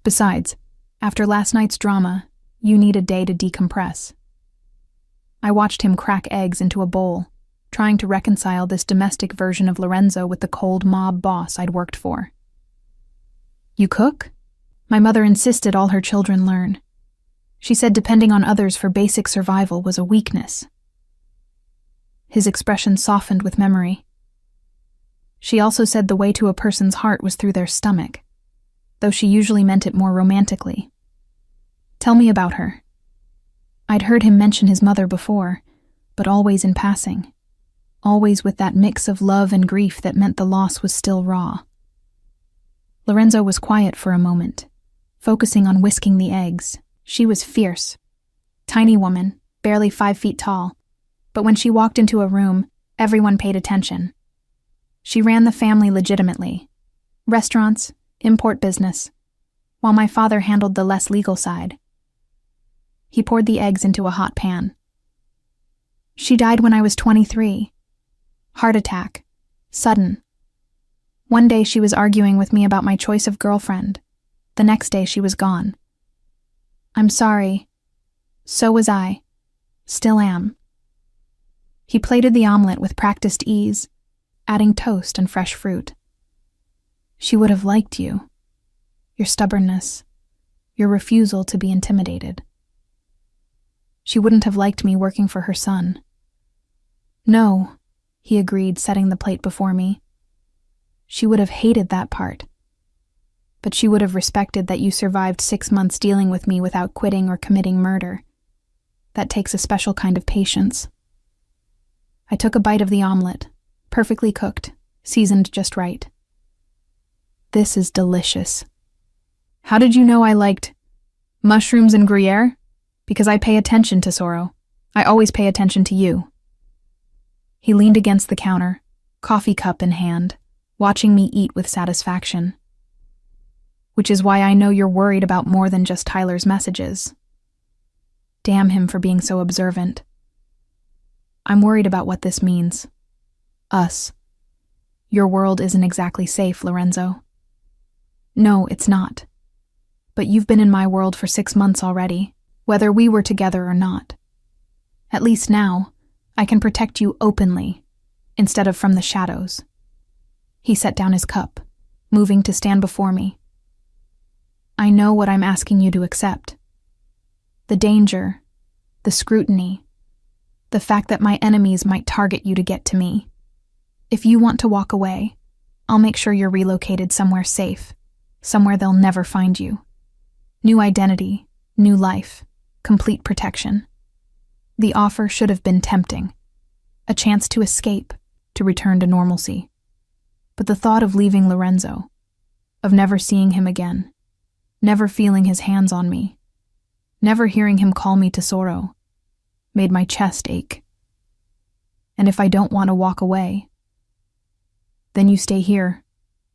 "Besides, after last night's drama, you need a day to decompress." I watched him crack eggs into a bowl, trying to reconcile this domestic version of Lorenzo with the cold mob boss I'd worked for. "You cook?" My mother insisted all her children learn. She said depending on others for basic survival was a weakness. His expression softened with memory. She also said the way to a person's heart was through their stomach, though she usually meant it more romantically. "Tell me about her." I'd heard him mention his mother before, but always in passing. Always with that mix of love and grief that meant the loss was still raw. Lorenzo was quiet for a moment, focusing on whisking the eggs. She was fierce. Tiny woman, barely 5 feet tall, but when she walked into a room, everyone paid attention. She ran the family legitimately. Restaurants, import business, while my father handled the less legal side. He poured the eggs into a hot pan. "She died when I was 23. Heart attack. Sudden. One day she was arguing with me about my choice of girlfriend. The next day she was gone. I'm sorry. So was I. Still am." He plated the omelet with practiced ease, adding toast and fresh fruit. "She would have liked you. Your stubbornness. Your refusal to be intimidated. She wouldn't have liked me working for her son. No, he agreed, setting the plate before me. She would have hated that part. But she would have respected that you survived 6 months dealing with me without quitting or committing murder. That takes a special kind of patience. I took a bite of the omelet, perfectly cooked, seasoned just right. This is delicious. How did you know I liked mushrooms and Gruyere? Because I pay attention to Soro. I always pay attention to you. He leaned against the counter, coffee cup in hand, watching me eat with satisfaction. Which is why I know you're worried about more than just Tyler's messages. Damn him for being so observant. I'm worried about what this means. Us. Your world isn't exactly safe, Lorenzo. No, it's not. But you've been in my world for 6 months already, whether we were together or not. At least now, I can protect you openly, instead of from the shadows. He set down his cup, moving to stand before me. I know what I'm asking you to accept. The danger, the scrutiny, the fact that my enemies might target you to get to me. If you want to walk away, I'll make sure you're relocated somewhere safe, somewhere they'll never find you. New identity, new life, complete protection. The offer should have been tempting. A chance to escape, to return to normalcy. But the thought of leaving Lorenzo, of never seeing him again, never feeling his hands on me, never hearing him call me tesoro, made my chest ache. And if I don't want to walk away, then you stay here,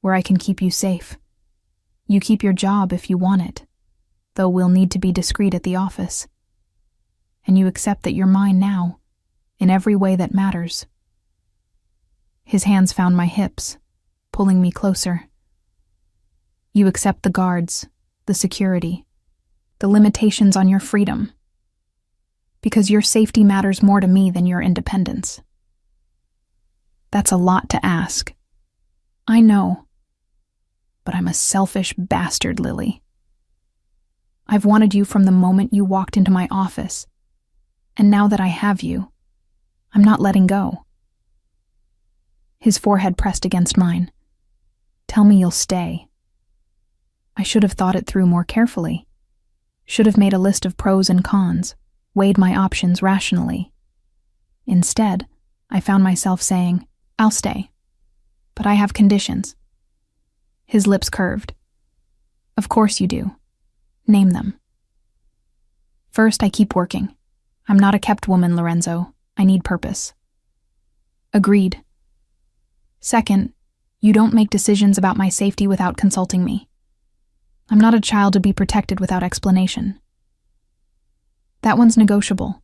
where I can keep you safe. You keep your job if you want it, though we'll need to be discreet at the office. And you accept that you're mine now, in every way that matters. His hands found my hips, pulling me closer. You accept the guards, the security, the limitations on your freedom, because your safety matters more to me than your independence. That's a lot to ask. I know, but I'm a selfish bastard, Lily. I've wanted you from the moment you walked into my office, and now that I have you, I'm not letting go. His forehead pressed against mine. Tell me you'll stay. I should have thought it through more carefully. Should have made a list of pros and cons, weighed my options rationally. Instead, I found myself saying, I'll stay. But I have conditions. His lips curved. Of course you do. Name them. First, I keep working. I'm not a kept woman, Lorenzo. I need purpose. Agreed. Second, you don't make decisions about my safety without consulting me. I'm not a child to be protected without explanation. That one's negotiable.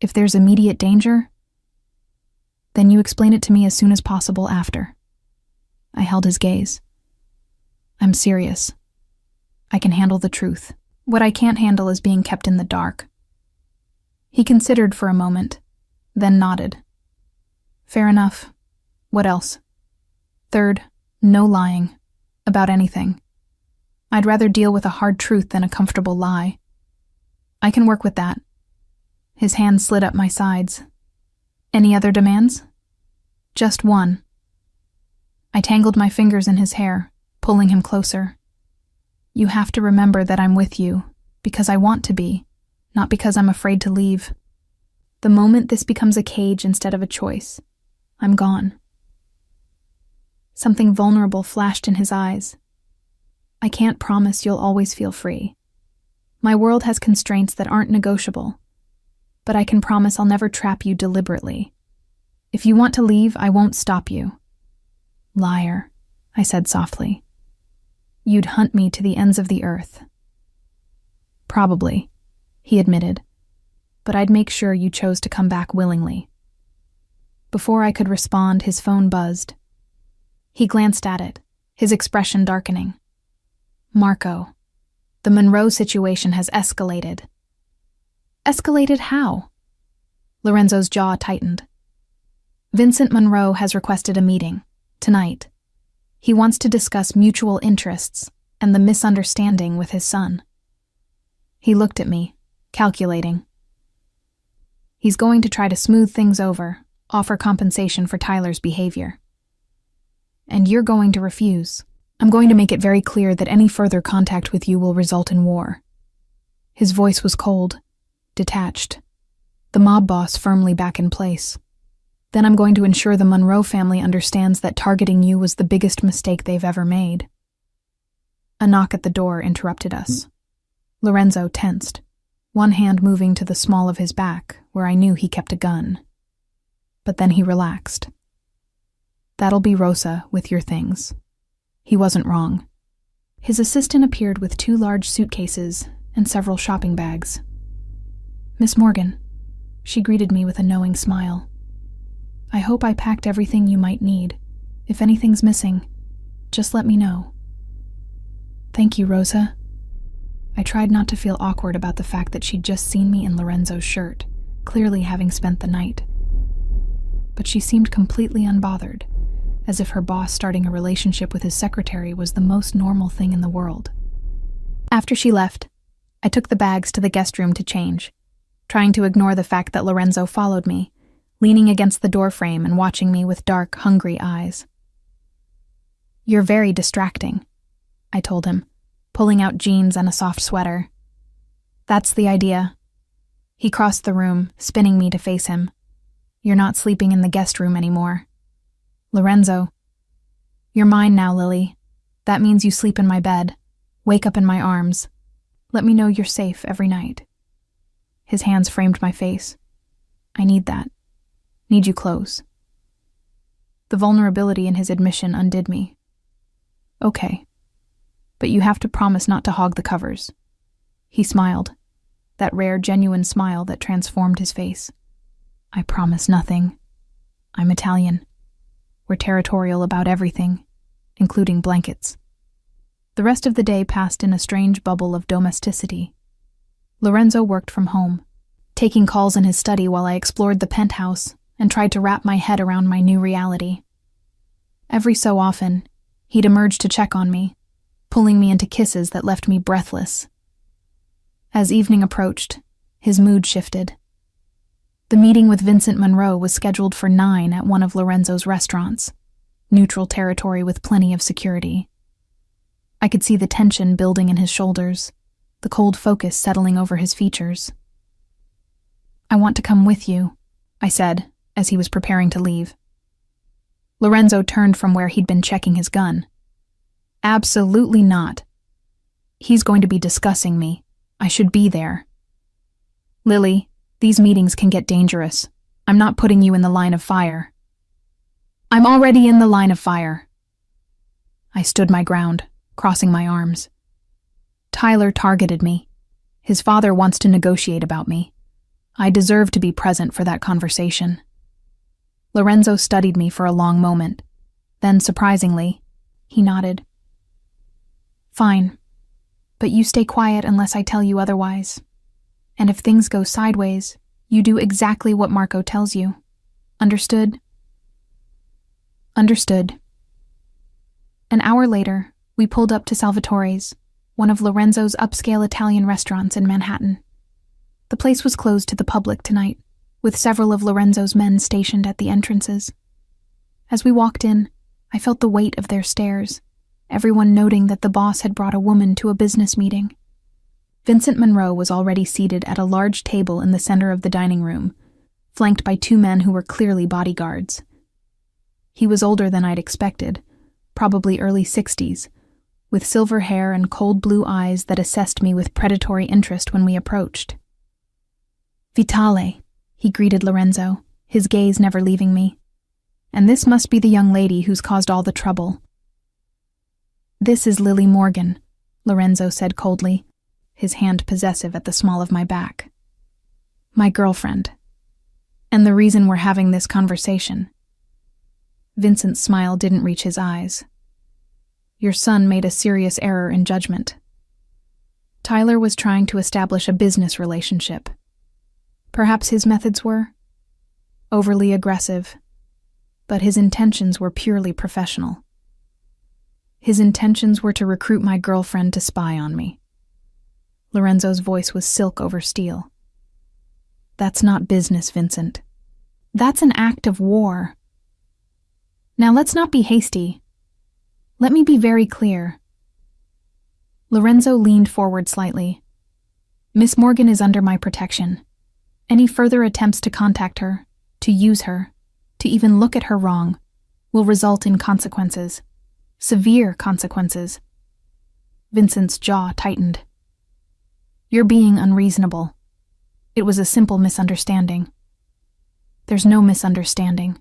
If there's immediate danger, then you explain it to me as soon as possible after. I held his gaze. I'm serious. I can handle the truth. What I can't handle is being kept in the dark. He considered for a moment, then nodded. Fair enough. What else? Third, no lying. About anything. I'd rather deal with a hard truth than a comfortable lie. I can work with that. His hand slid up my sides. Any other demands? Just one. I tangled my fingers in his hair, pulling him closer. You have to remember that I'm with you, because I want to be, not because I'm afraid to leave. The moment this becomes a cage instead of a choice, I'm gone. Something vulnerable flashed in his eyes. I can't promise you'll always feel free. My world has constraints that aren't negotiable, but I can promise I'll never trap you deliberately. If you want to leave, I won't stop you. Liar, I said softly. You'd hunt me to the ends of the earth. Probably, he admitted, but I'd make sure you chose to come back willingly. Before I could respond, his phone buzzed. He glanced at it, his expression darkening. Marco, the Monroe situation has escalated. Escalated how? Lorenzo's jaw tightened. Vincent Monroe has requested a meeting, tonight. He wants to discuss mutual interests and the misunderstanding with his son. He looked at me, calculating. He's going to try to smooth things over, offer compensation for Tyler's behavior. And you're going to refuse. I'm going to make it very clear that any further contact with you will result in war." His voice was cold, detached, the mob boss firmly back in place. "Then I'm going to ensure the Monroe family understands that targeting you was the biggest mistake they've ever made." A knock at the door interrupted us. Lorenzo tensed, one hand moving to the small of his back, where I knew he kept a gun. But then he relaxed. "That'll be Rosa with your things." He wasn't wrong. His assistant appeared with 2 large suitcases and several shopping bags. "Miss Morgan," she greeted me with a knowing smile. "I hope I packed everything you might need. If anything's missing, just let me know." "Thank you, Rosa." I tried not to feel awkward about the fact that she'd just seen me in Lorenzo's shirt, clearly having spent the night. But she seemed completely unbothered, as if her boss starting a relationship with his secretary was the most normal thing in the world. After she left, I took the bags to the guest room to change, trying to ignore the fact that Lorenzo followed me, leaning against the doorframe and watching me with dark, hungry eyes. "You're very distracting," I told him, pulling out jeans and a soft sweater. "That's the idea." He crossed the room, spinning me to face him. "You're not sleeping in the guest room anymore." "Lorenzo." "You're mine now, Lily. That means you sleep in my bed, wake up in my arms. Let me know you're safe every night." His hands framed my face. "I need that. Need you close." The vulnerability in his admission undid me. "Okay. But you have to promise not to hog the covers." He smiled, that rare, genuine smile that transformed his face. "I promise nothing. I'm Italian. We're territorial about everything, including blankets." The rest of the day passed in a strange bubble of domesticity. Lorenzo worked from home, taking calls in his study while I explored the penthouse and tried to wrap my head around my new reality. Every so often, he'd emerge to check on me, pulling me into kisses that left me breathless. As evening approached, his mood shifted. The meeting with Vincent Monroe was scheduled for 9 at one of Lorenzo's restaurants, neutral territory with plenty of security. I could see the tension building in his shoulders, the cold focus settling over his features. "I want to come with you," I said, as he was preparing to leave. Lorenzo turned from where he'd been checking his gun. "Absolutely not. He's going to be discussing me. I should be there." "Lily, these meetings can get dangerous. I'm not putting you in the line of fire." "I'm already in the line of fire." I stood my ground, crossing my arms. Tyler targeted me. His father wants to negotiate about me. I deserve to be present for that conversation. Lorenzo studied me for a long moment. Then, surprisingly, he nodded. "Fine, but you stay quiet unless I tell you otherwise. And if things go sideways, you do exactly what Marco tells you. Understood?" "Understood." An hour later, we pulled up to Salvatore's, one of Lorenzo's upscale Italian restaurants in Manhattan. The place was closed to the public tonight, with several of Lorenzo's men stationed at the entrances. As we walked in, I felt the weight of their stares, everyone noting that the boss had brought a woman to a business meeting. Vincent Monroe was already seated at a large table in the center of the dining room, flanked by 2 men who were clearly bodyguards. He was older than I'd expected, probably early 60s, with silver hair and cold blue eyes that assessed me with predatory interest when we approached. "Vitale," he greeted Lorenzo, his gaze never leaving me. "And this must be the young lady who's caused all the trouble." "This is Lily Morgan," Lorenzo said coldly, his hand possessive at the small of my back. "My girlfriend. And the reason we're having this conversation." Vincent's smile didn't reach his eyes. "Your son made a serious error in judgment. Tyler was trying to establish a business relationship. Perhaps his methods were overly aggressive, but his intentions were purely professional. His intentions were to recruit my girlfriend to spy on me." Lorenzo's voice was silk over steel. "That's not business, Vincent. That's an act of war. Now let's not be hasty. Let me be very clear. Lorenzo leaned forward slightly. Miss Morgan is under my protection. Any further attempts to contact her, to use her, to even look at her wrong, will result in consequences. Severe consequences. Vincent's jaw tightened. You're being unreasonable. It was a simple misunderstanding. There's no misunderstanding.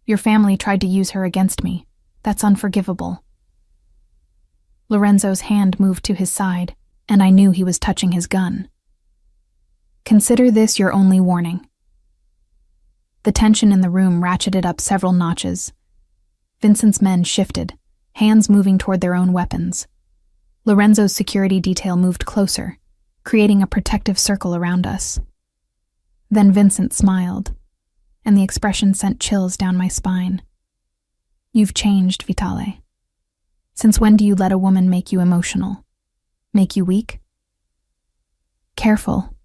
Your family tried to use her against me. That's unforgivable. Lorenzo's hand moved to his side, and I knew he was touching his gun. Consider this your only warning. The tension in the room ratcheted up several notches. Vincent's men shifted, hands moving toward their own weapons. Lorenzo's security detail moved closer, creating a protective circle around us. Then Vincent smiled, and the expression sent chills down my spine. You've changed, Vitale. Since when do you let a woman make you emotional? Make you weak? Careful,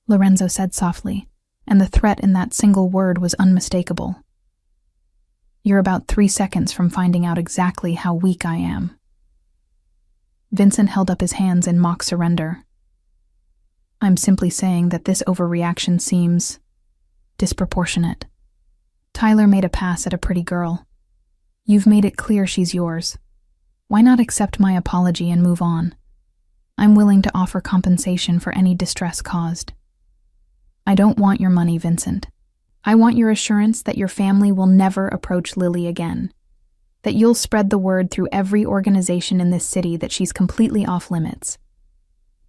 Lorenzo said softly, and the threat in that single word was unmistakable. You're about 3 seconds from finding out exactly how weak I am. Vincent held up his hands in mock surrender. I'm simply saying that this overreaction seems disproportionate. Tyler made a pass at a pretty girl. You've made it clear she's yours. Why not accept my apology and move on? I'm willing to offer compensation for any distress caused. I don't want your money, Vincent. I want your assurance that your family will never approach Lily again, that you'll spread the word through every organization in this city that she's completely off limits.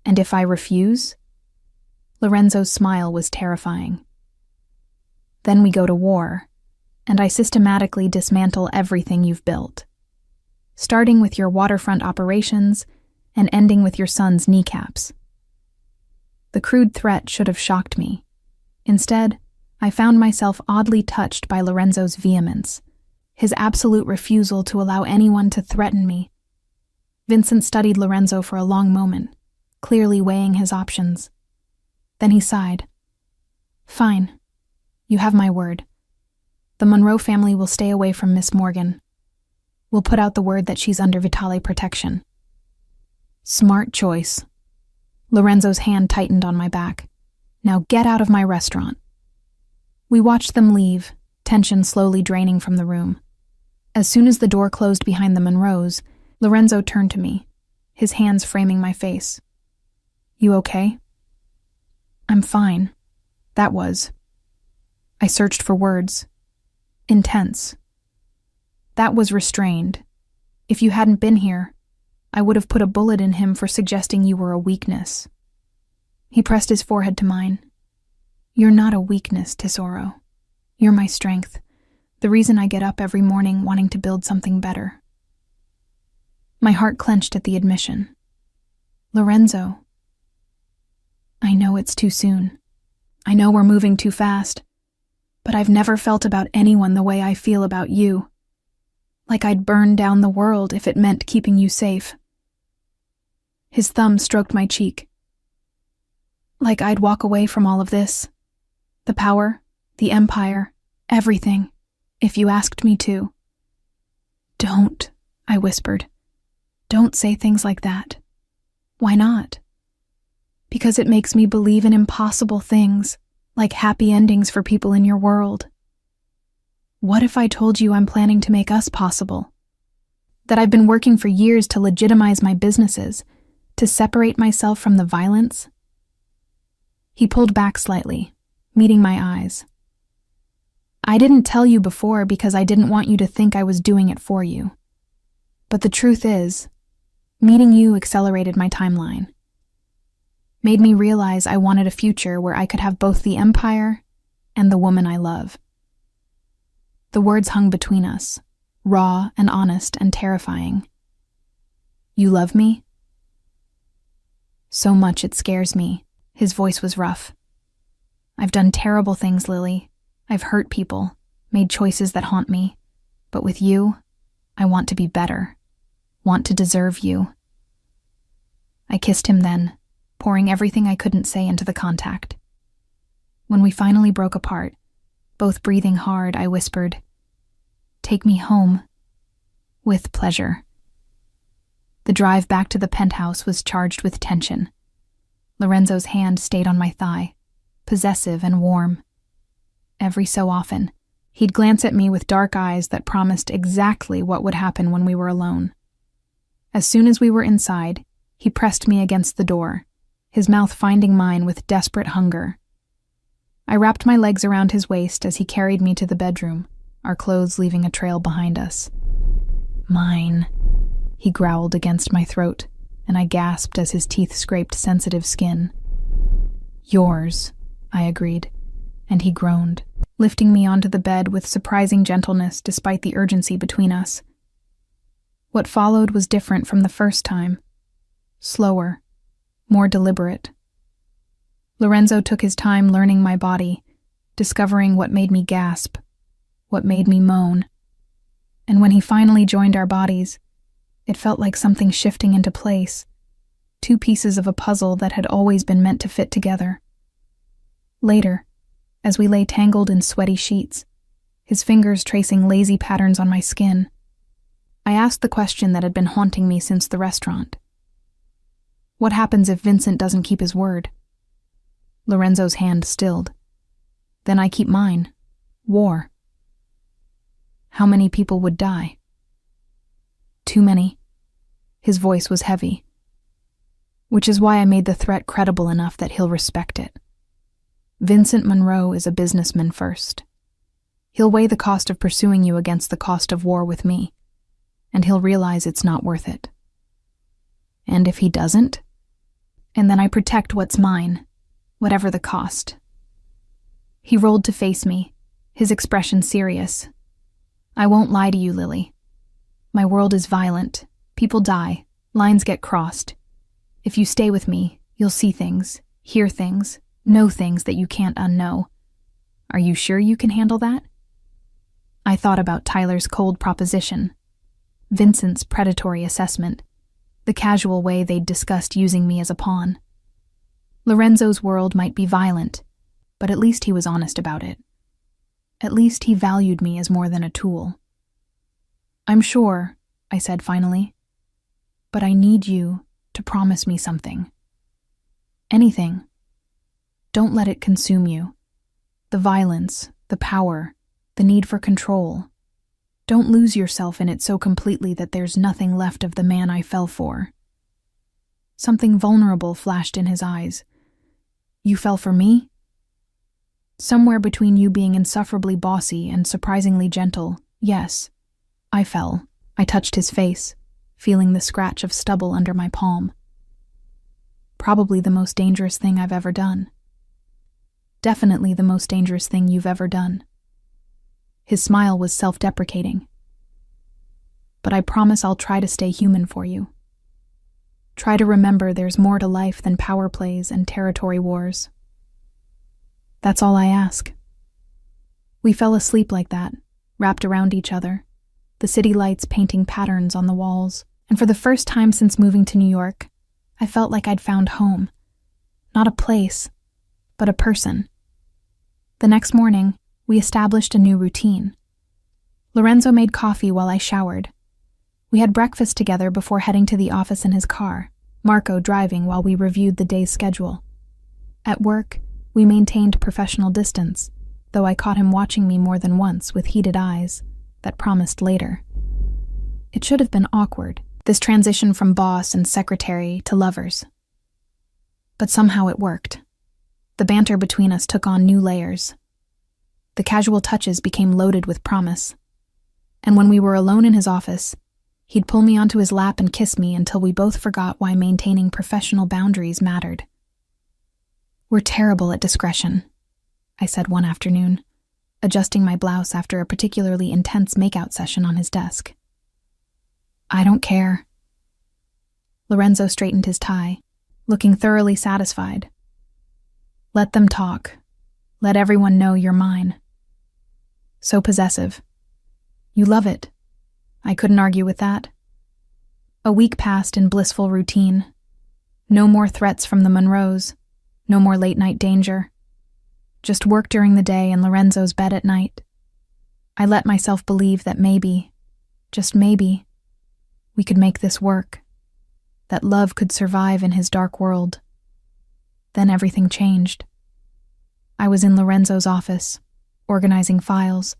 And if I refuse? Lorenzo's smile was terrifying. Then we go to war, and I systematically dismantle everything you've built, starting with your waterfront operations and ending with your son's kneecaps. The crude threat should have shocked me. Instead, I found myself oddly touched by Lorenzo's vehemence, his absolute refusal to allow anyone to threaten me. Vincent studied Lorenzo for a long moment, clearly weighing his options. Then he sighed. Fine. You have my word. The Monroe family will stay away from Miss Morgan. We'll put out the word that she's under Vitale protection. Smart choice. Lorenzo's hand tightened on my back. Now get out of my restaurant. We watched them leave, tension slowly draining from the room. As soon as the door closed behind the Monroes, Lorenzo turned to me, his hands framing my face. You okay? I'm fine. That was. I searched for words. Intense. That was restrained. If you hadn't been here, I would have put a bullet in him for suggesting you were a weakness. He pressed his forehead to mine. You're not a weakness, Tesoro. You're my strength, the reason I get up every morning wanting to build something better. My heart clenched at the admission. Lorenzo. I know it's too soon. I know we're moving too fast. But I've never felt about anyone the way I feel about you. Like I'd burn down the world if it meant keeping you safe. His thumb stroked my cheek. Like I'd walk away from all of this. The power, the empire, everything, if you asked me to. Don't, I whispered. Don't say things like that. Why not? Because it makes me believe in impossible things, like happy endings for people in your world. What if I told you I'm planning to make us possible? That I've been working for years to legitimize my businesses, to separate myself from the violence? He pulled back slightly, meeting my eyes. I didn't tell you before because I didn't want you to think I was doing it for you. But the truth is, meeting you accelerated my timeline. Made me realize I wanted a future where I could have both the empire and the woman I love. The words hung between us, raw and honest and terrifying. You love me? So much it scares me. His voice was rough. I've done terrible things, Lily. I've hurt people, made choices that haunt me. But with you, I want to be better. Want to deserve you. I kissed him then, pouring everything I couldn't say into the contact. When we finally broke apart, Both breathing hard, I whispered, "Take me home." "With pleasure." The drive back to the penthouse was charged with tension. Lorenzo's hand stayed on my thigh, possessive and warm. Every so often, he'd glance at me with dark eyes that promised exactly what would happen when we were alone. As soon as we were inside, he pressed me against the door, his mouth finding mine with desperate hunger. I wrapped my legs around his waist as he carried me to the bedroom, our clothes leaving a trail behind us. "Mine," he growled against my throat, and I gasped as his teeth scraped sensitive skin. "Yours," I agreed, and he groaned, lifting me onto the bed with surprising gentleness despite the urgency between us. What followed was different from the first time. Slower, more deliberate. Lorenzo took his time learning my body, discovering what made me gasp, what made me moan. And when he finally joined our bodies, it felt like something shifting into place, two pieces of a puzzle that had always been meant to fit together. Later, as we lay tangled in sweaty sheets, his fingers tracing lazy patterns on my skin, I asked the question that had been haunting me since the restaurant. What happens if Vincent doesn't keep his word? Lorenzo's hand stilled. Then I keep mine. War. How many people would die? Too many. His voice was heavy. Which is why I made the threat credible enough that he'll respect it. Vincent Monroe is a businessman first. He'll weigh the cost of pursuing you against the cost of war with me, and he'll realize it's not worth it. And if he doesn't? And then I protect what's mine, whatever the cost. He rolled to face me, his expression serious. "I won't lie to you, Lily. My world is violent. People die. Lines get crossed. If you stay with me, you'll see things, hear things, know things that you can't unknow. Are you sure you can handle that?" I thought about Tyler's cold proposition, Vincent's predatory assessment, the casual way they'd discussed using me as a pawn. Lorenzo's world might be violent, but at least he was honest about it. At least he valued me as more than a tool. "I'm sure," I said finally, "but I need you to promise me something. Anything. Don't let it consume you. The violence, the power, the need for control. Don't lose yourself in it so completely that there's nothing left of the man I fell for." Something vulnerable flashed in his eyes. "You fell for me?" Somewhere between you being insufferably bossy and surprisingly gentle, yes, I fell. I touched his face, feeling the scratch of stubble under my palm. Probably the most dangerous thing I've ever done. Definitely the most dangerous thing you've ever done. His smile was self-deprecating. "But I promise I'll try to stay human for you. Try to remember there's more to life than power plays and territory wars. That's all I ask." We fell asleep like that, wrapped around each other, the city lights painting patterns on the walls, and for the first time since moving to New York, I felt like I'd found home. Not a place, but a person. The next morning, we established a new routine. Lorenzo made coffee while I showered. We had breakfast together before heading to the office in his car, Marco driving while we reviewed the day's schedule. At work, we maintained professional distance, though I caught him watching me more than once with heated eyes that promised later. It should have been awkward, this transition from boss and secretary to lovers. But somehow it worked. The banter between us took on new layers. The casual touches became loaded with promise. And when we were alone in his office, he'd pull me onto his lap and kiss me until we both forgot why maintaining professional boundaries mattered. "We're terrible at discretion," I said one afternoon, adjusting my blouse after a particularly intense makeout session on his desk. "I don't care." Lorenzo straightened his tie, looking thoroughly satisfied. "Let them talk. Let everyone know you're mine." So possessive. You love it. I couldn't argue with that. A week passed in blissful routine. No more threats from the Monroes. No more late-night danger. Just work during the day and Lorenzo's bed at night. I let myself believe that maybe, just maybe, we could make this work, that love could survive in his dark world. Then everything changed. I was in Lorenzo's office, organizing files,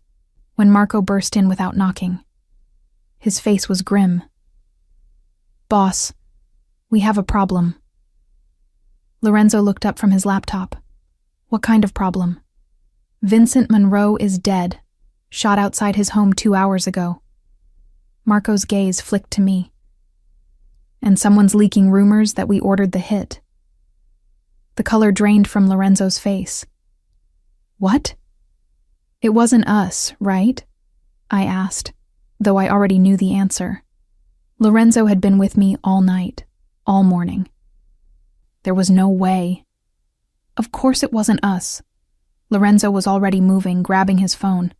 when Marco burst in without knocking. His face was grim. "Boss, we have a problem." Lorenzo looked up from his laptop. "What kind of problem?" "Vincent Monroe is dead, shot outside his home 2 hours ago." Marco's gaze flicked to me. "And someone's leaking rumors that we ordered the hit." The color drained from Lorenzo's face. "What?" "It wasn't us, right?" I asked, though I already knew the answer. Lorenzo had been with me all night, all morning. There was no way. Of course it wasn't us. Lorenzo was already moving, grabbing his phone.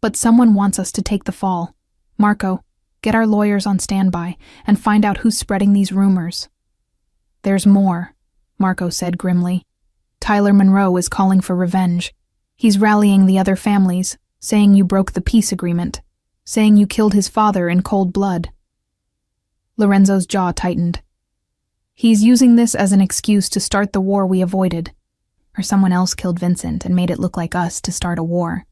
"But someone wants us to take the fall. Marco, get our lawyers on standby and find out who's spreading these rumors." "There's more," Marco said grimly. "Tyler Monroe is calling for revenge. He's rallying the other families, saying you broke the peace agreement, saying you killed his father in cold blood." Lorenzo's jaw tightened. "He's using this as an excuse to start the war we avoided. Or someone else killed Vincent and made it look like us to start a war."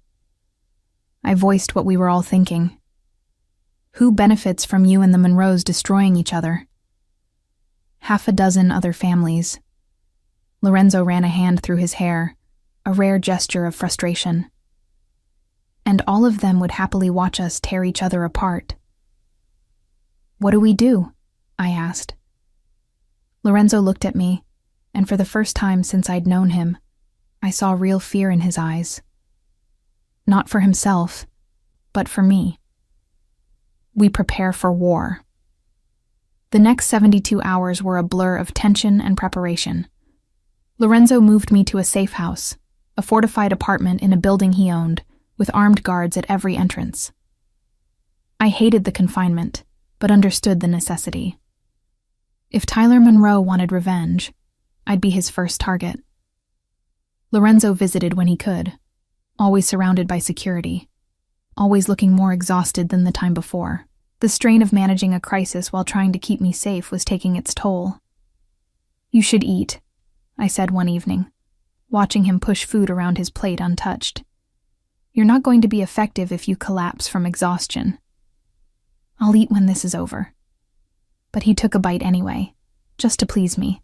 I voiced what we were all thinking. Who benefits from you and the Monroes destroying each other? 6 other families. Lorenzo ran a hand through his hair, a rare gesture of frustration. And all of them would happily watch us tear each other apart. "What do we do?" I asked. Lorenzo looked at me, and for the first time since I'd known him, I saw real fear in his eyes. Not for himself, but for me. "We prepare for war." The next 72 hours were a blur of tension and preparation. Lorenzo moved me to a safe house, a fortified apartment in a building he owned, with armed guards at every entrance. I hated the confinement, but understood the necessity. If Tyler Monroe wanted revenge, I'd be his first target. Lorenzo visited when he could, always surrounded by security, always looking more exhausted than the time before. The strain of managing a crisis while trying to keep me safe was taking its toll. "You should eat," I said one evening, watching him push food around his plate untouched. "You're not going to be effective if you collapse from exhaustion." "I'll eat when this is over." But he took a bite anyway, just to please me.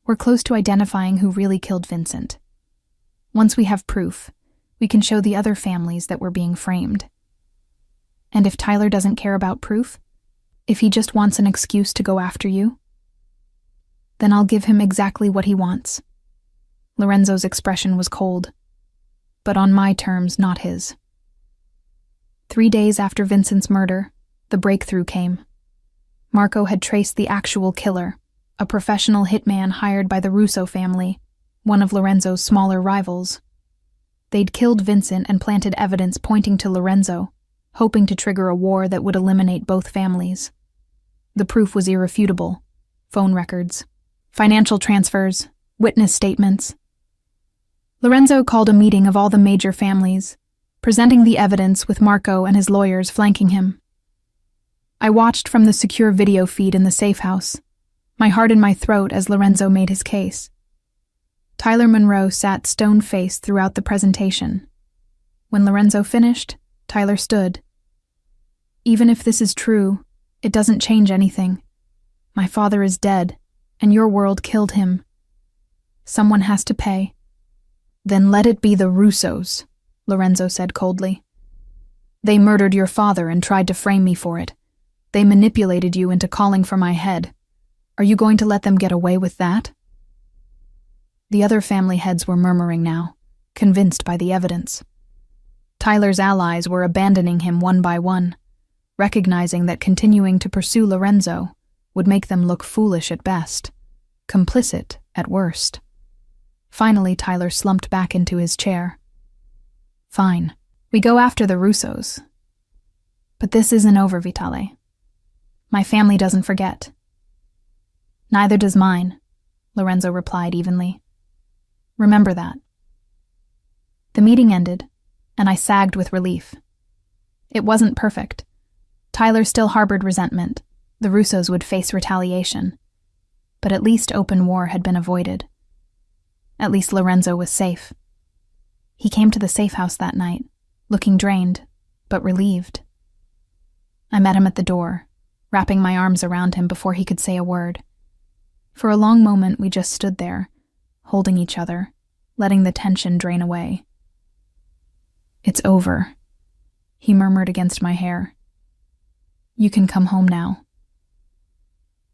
We're close to identifying who really killed Vincent. Once we have proof, we can show the other families that we're being framed. And if Tyler doesn't care about proof, if he just wants an excuse to go after you, then I'll give him exactly what he wants. Lorenzo's expression was cold, but on my terms, not his. 3 days after Vincent's murder, the breakthrough came. Marco had traced the actual killer, a professional hitman hired by the Russo family, one of Lorenzo's smaller rivals. They'd killed Vincent and planted evidence pointing to Lorenzo, hoping to trigger a war that would eliminate both families. The proof was irrefutable: phone records, financial transfers, witness statements. Lorenzo called a meeting of all the major families, presenting the evidence with Marco and his lawyers flanking him. I watched from the secure video feed in the safe house, my heart in my throat as Lorenzo made his case. Tyler Monroe sat stone-faced throughout the presentation. When Lorenzo finished, Tyler stood. "Even if this is true, it doesn't change anything. My father is dead, and your world killed him. Someone has to pay." "Then let it be the Russos," Lorenzo said coldly. "They murdered your father and tried to frame me for it. They manipulated you into calling for my head. Are you going to let them get away with that?" The other family heads were murmuring now, convinced by the evidence. Tyler's allies were abandoning him one by one, recognizing that continuing to pursue Lorenzo would make them look foolish at best, complicit at worst. Finally, Tyler slumped back into his chair. "Fine, we go after the Russos. But this isn't over, Vitale. My family doesn't forget." "Neither does mine," Lorenzo replied evenly. "Remember that." The meeting ended, and I sagged with relief. It wasn't perfect. Tyler still harbored resentment. The Russos would face retaliation. But at least open war had been avoided. At least Lorenzo was safe. He came to the safe house that night, looking drained, but relieved. I met him at the door, wrapping my arms around him before he could say a word. For a long moment, we just stood there, holding each other, letting the tension drain away. "It's over," he murmured against my hair. "You can come home now."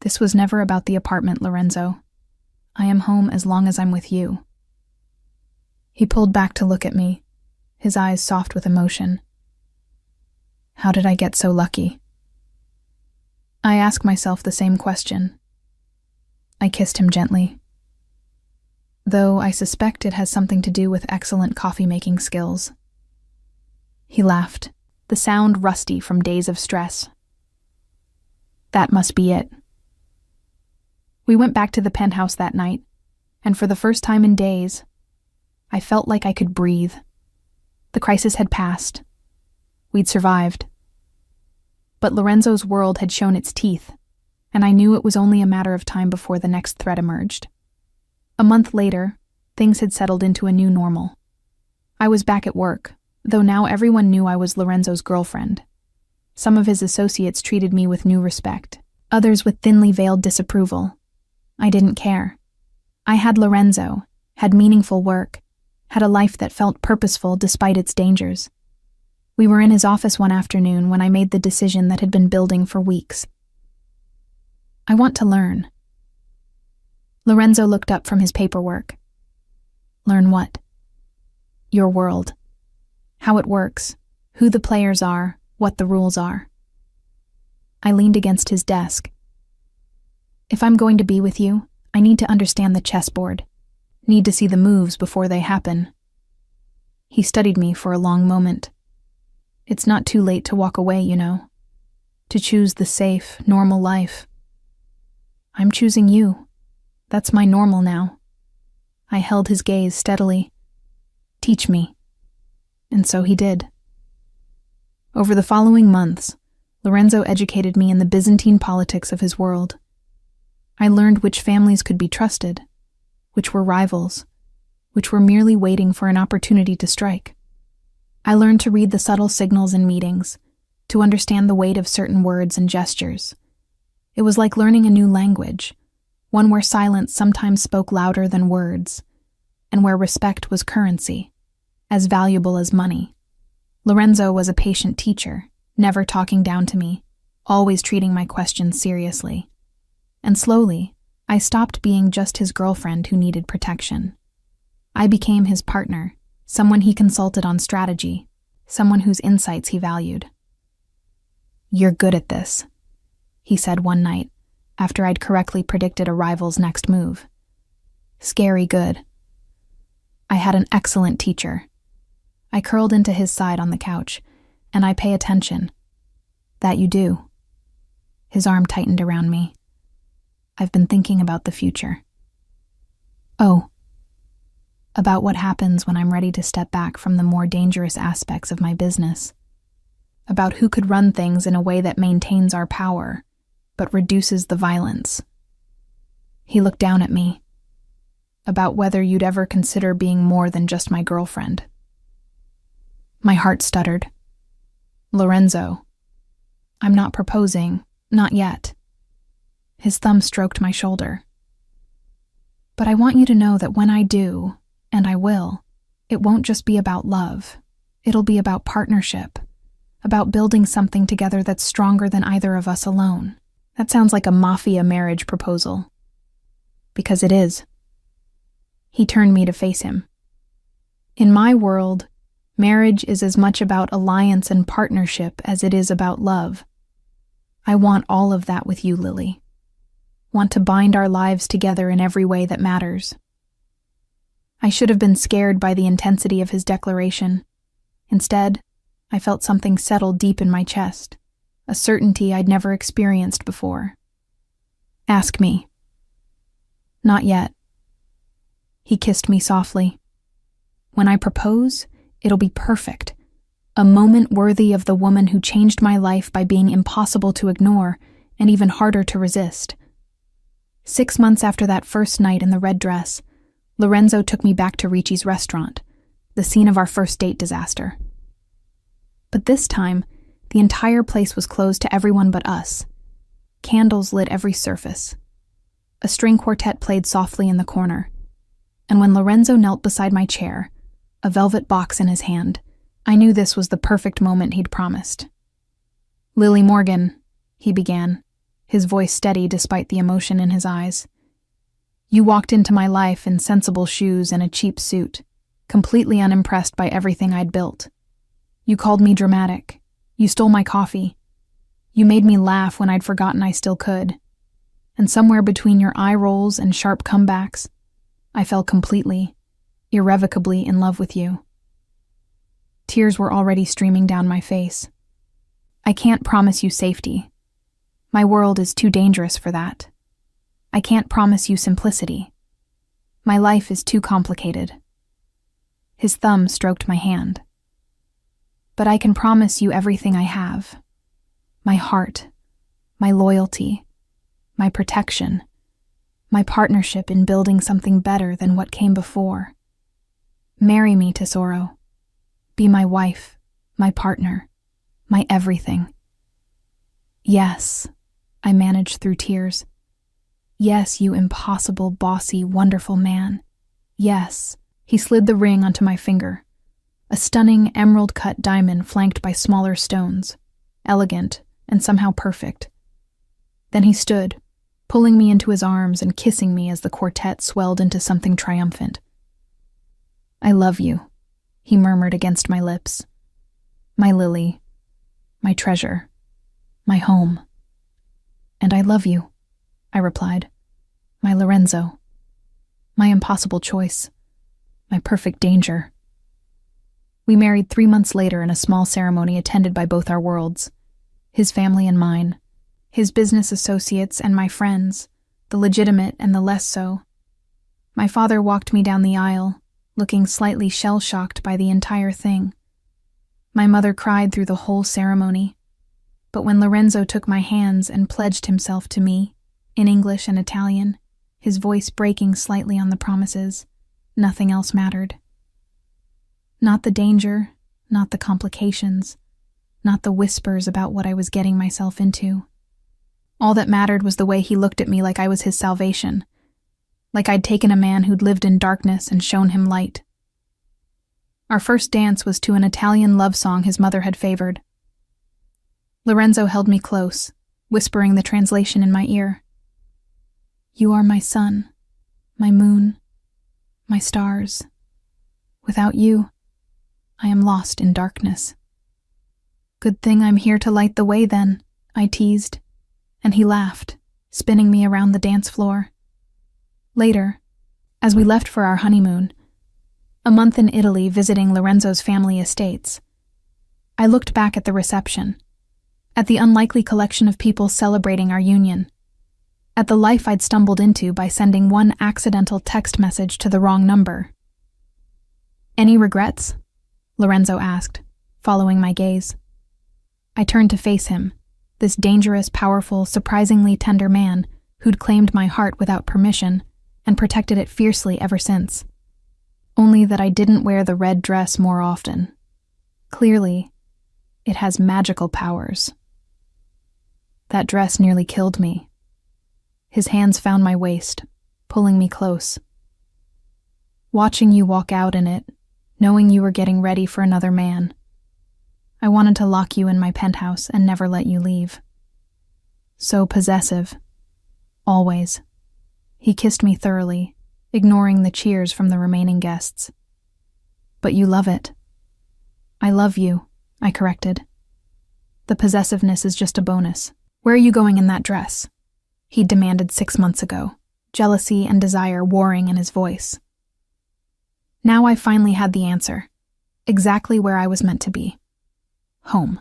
"This was never about the apartment, Lorenzo. I am home as long as I'm with you." He pulled back to look at me, his eyes soft with emotion. How did I get so lucky? I ask myself the same question. I kissed him gently, though I suspect it has something to do with excellent coffee-making skills. He laughed, the sound rusty from days of stress. That must be it. We went back to the penthouse that night, and for the first time in days, I felt like I could breathe. The crisis had passed. We'd survived. But Lorenzo's world had shown its teeth, and I knew it was only a matter of time before the next threat emerged. A month later, things had settled into a new normal. I was back at work, though now everyone knew I was Lorenzo's girlfriend. Some of his associates treated me with new respect, others with thinly veiled disapproval. I didn't care. I had Lorenzo, had meaningful work, had a life that felt purposeful despite its dangers. We were in his office one afternoon when I made the decision that had been building for weeks. I want to learn. Lorenzo looked up from his paperwork. Learn what? Your world. How it works, who the players are, what the rules are. I leaned against his desk. If I'm going to be with you, I need to understand the chessboard. Need to see the moves before they happen. He studied me for a long moment. It's not too late to walk away, you know. To choose the safe, normal life. I'm choosing you. That's my normal now. I held his gaze steadily. Teach me. And so he did. Over the following months, Lorenzo educated me in the Byzantine politics of his world. I learned which families could be trusted, which were rivals, which were merely waiting for an opportunity to strike. I learned to read the subtle signals in meetings, to understand the weight of certain words and gestures. It was like learning a new language, one where silence sometimes spoke louder than words, and where respect was currency, as valuable as money. Lorenzo was a patient teacher, never talking down to me, always treating my questions seriously. And slowly, I stopped being just his girlfriend who needed protection. I became his partner, someone he consulted on strategy, someone whose insights he valued. "You're good at this," he said one night, after I'd correctly predicted a rival's next move. Scary good. I had an excellent teacher. I curled into his side on the couch, and I pay attention. That you do. His arm tightened around me. I've been thinking about the future. Oh. About what happens when I'm ready to step back from the more dangerous aspects of my business. About who could run things in a way that maintains our power, but reduces the violence. He looked down at me. About whether you'd ever consider being more than just my girlfriend. My heart stuttered. Lorenzo. I'm not proposing, not yet. His thumb stroked my shoulder. But I want you to know that when I do, and I will, it won't just be about love. It'll be about partnership, about building something together that's stronger than either of us alone. That sounds like a Mafia marriage proposal. Because it is. He turned me to face him. In my world, marriage is as much about alliance and partnership as it is about love. I want all of that with you, Lily. Want to bind our lives together in every way that matters. I should have been scared by the intensity of his declaration. Instead, I felt something settle deep in my chest, a certainty I'd never experienced before. Ask me. Not yet. He kissed me softly. When I propose, it'll be perfect. A moment worthy of the woman who changed my life by being impossible to ignore and even harder to resist. 6 months after that first night in the red dress, Lorenzo took me back to Ricci's restaurant, the scene of our first date disaster. But this time, the entire place was closed to everyone but us. Candles lit every surface. A string quartet played softly in the corner. And when Lorenzo knelt beside my chair, a velvet box in his hand, I knew this was the perfect moment he'd promised. "Lily Morgan," he began, his voice steady despite the emotion in his eyes. "You walked into my life in sensible shoes and a cheap suit, completely unimpressed by everything I'd built. You called me dramatic. You stole my coffee. You made me laugh when I'd forgotten I still could. And somewhere between your eye rolls and sharp comebacks, I fell completely, irrevocably in love with you." Tears were already streaming down my face. "I can't promise you safety. My world is too dangerous for that. I can't promise you simplicity. My life is too complicated." His thumb stroked my hand. "But I can promise you everything I have. My heart, my loyalty, my protection, my partnership in building something better than what came before. Marry me, Tesoro. Be my wife, my partner, my everything." "Yes," I managed through tears. "Yes, you impossible, bossy, wonderful man. Yes." He slid the ring onto my finger, a stunning emerald-cut diamond flanked by smaller stones, elegant and somehow perfect. Then he stood, pulling me into his arms and kissing me as the quartet swelled into something triumphant. "I love you," he murmured against my lips. "My Lily, my treasure, my home." "And I love you," I replied. "My Lorenzo, my impossible choice, my perfect danger." We married 3 months later in a small ceremony attended by both our worlds, his family and mine, his business associates and my friends, the legitimate and the less so. My father walked me down the aisle, looking slightly shell-shocked by the entire thing. My mother cried through the whole ceremony, but when Lorenzo took my hands and pledged himself to me, in English and Italian, his voice breaking slightly on the promises, nothing else mattered. Not the danger, not the complications, not the whispers about what I was getting myself into. All that mattered was the way he looked at me like I was his salvation, like I'd taken a man who'd lived in darkness and shown him light. Our first dance was to an Italian love song his mother had favored. Lorenzo held me close, whispering the translation in my ear. "You are my sun, my moon, my stars. Without you, I am lost in darkness." "Good thing I'm here to light the way then," I teased, and he laughed, spinning me around the dance floor. Later, as we left for our honeymoon, a month in Italy visiting Lorenzo's family estates, I looked back at the reception, at the unlikely collection of people celebrating our union, at the life I'd stumbled into by sending one accidental text message to the wrong number. "Any regrets?" Lorenzo asked, following my gaze. I turned to face him, this dangerous, powerful, surprisingly tender man who'd claimed my heart without permission and protected it fiercely ever since. Only that I didn't wear the red dress more often. Clearly, it has magical powers. That dress nearly killed me. His hands found my waist, pulling me close. "Watching you walk out in it, knowing you were getting ready for another man. I wanted to lock you in my penthouse and never let you leave. So possessive. Always." He kissed me thoroughly, ignoring the cheers from the remaining guests. "But you love it." "I love you," I corrected. "The possessiveness is just a bonus. Where are you going in that dress?" He'd demanded 6 months ago, jealousy and desire warring in his voice. Now I finally had the answer, exactly where I was meant to be. Home.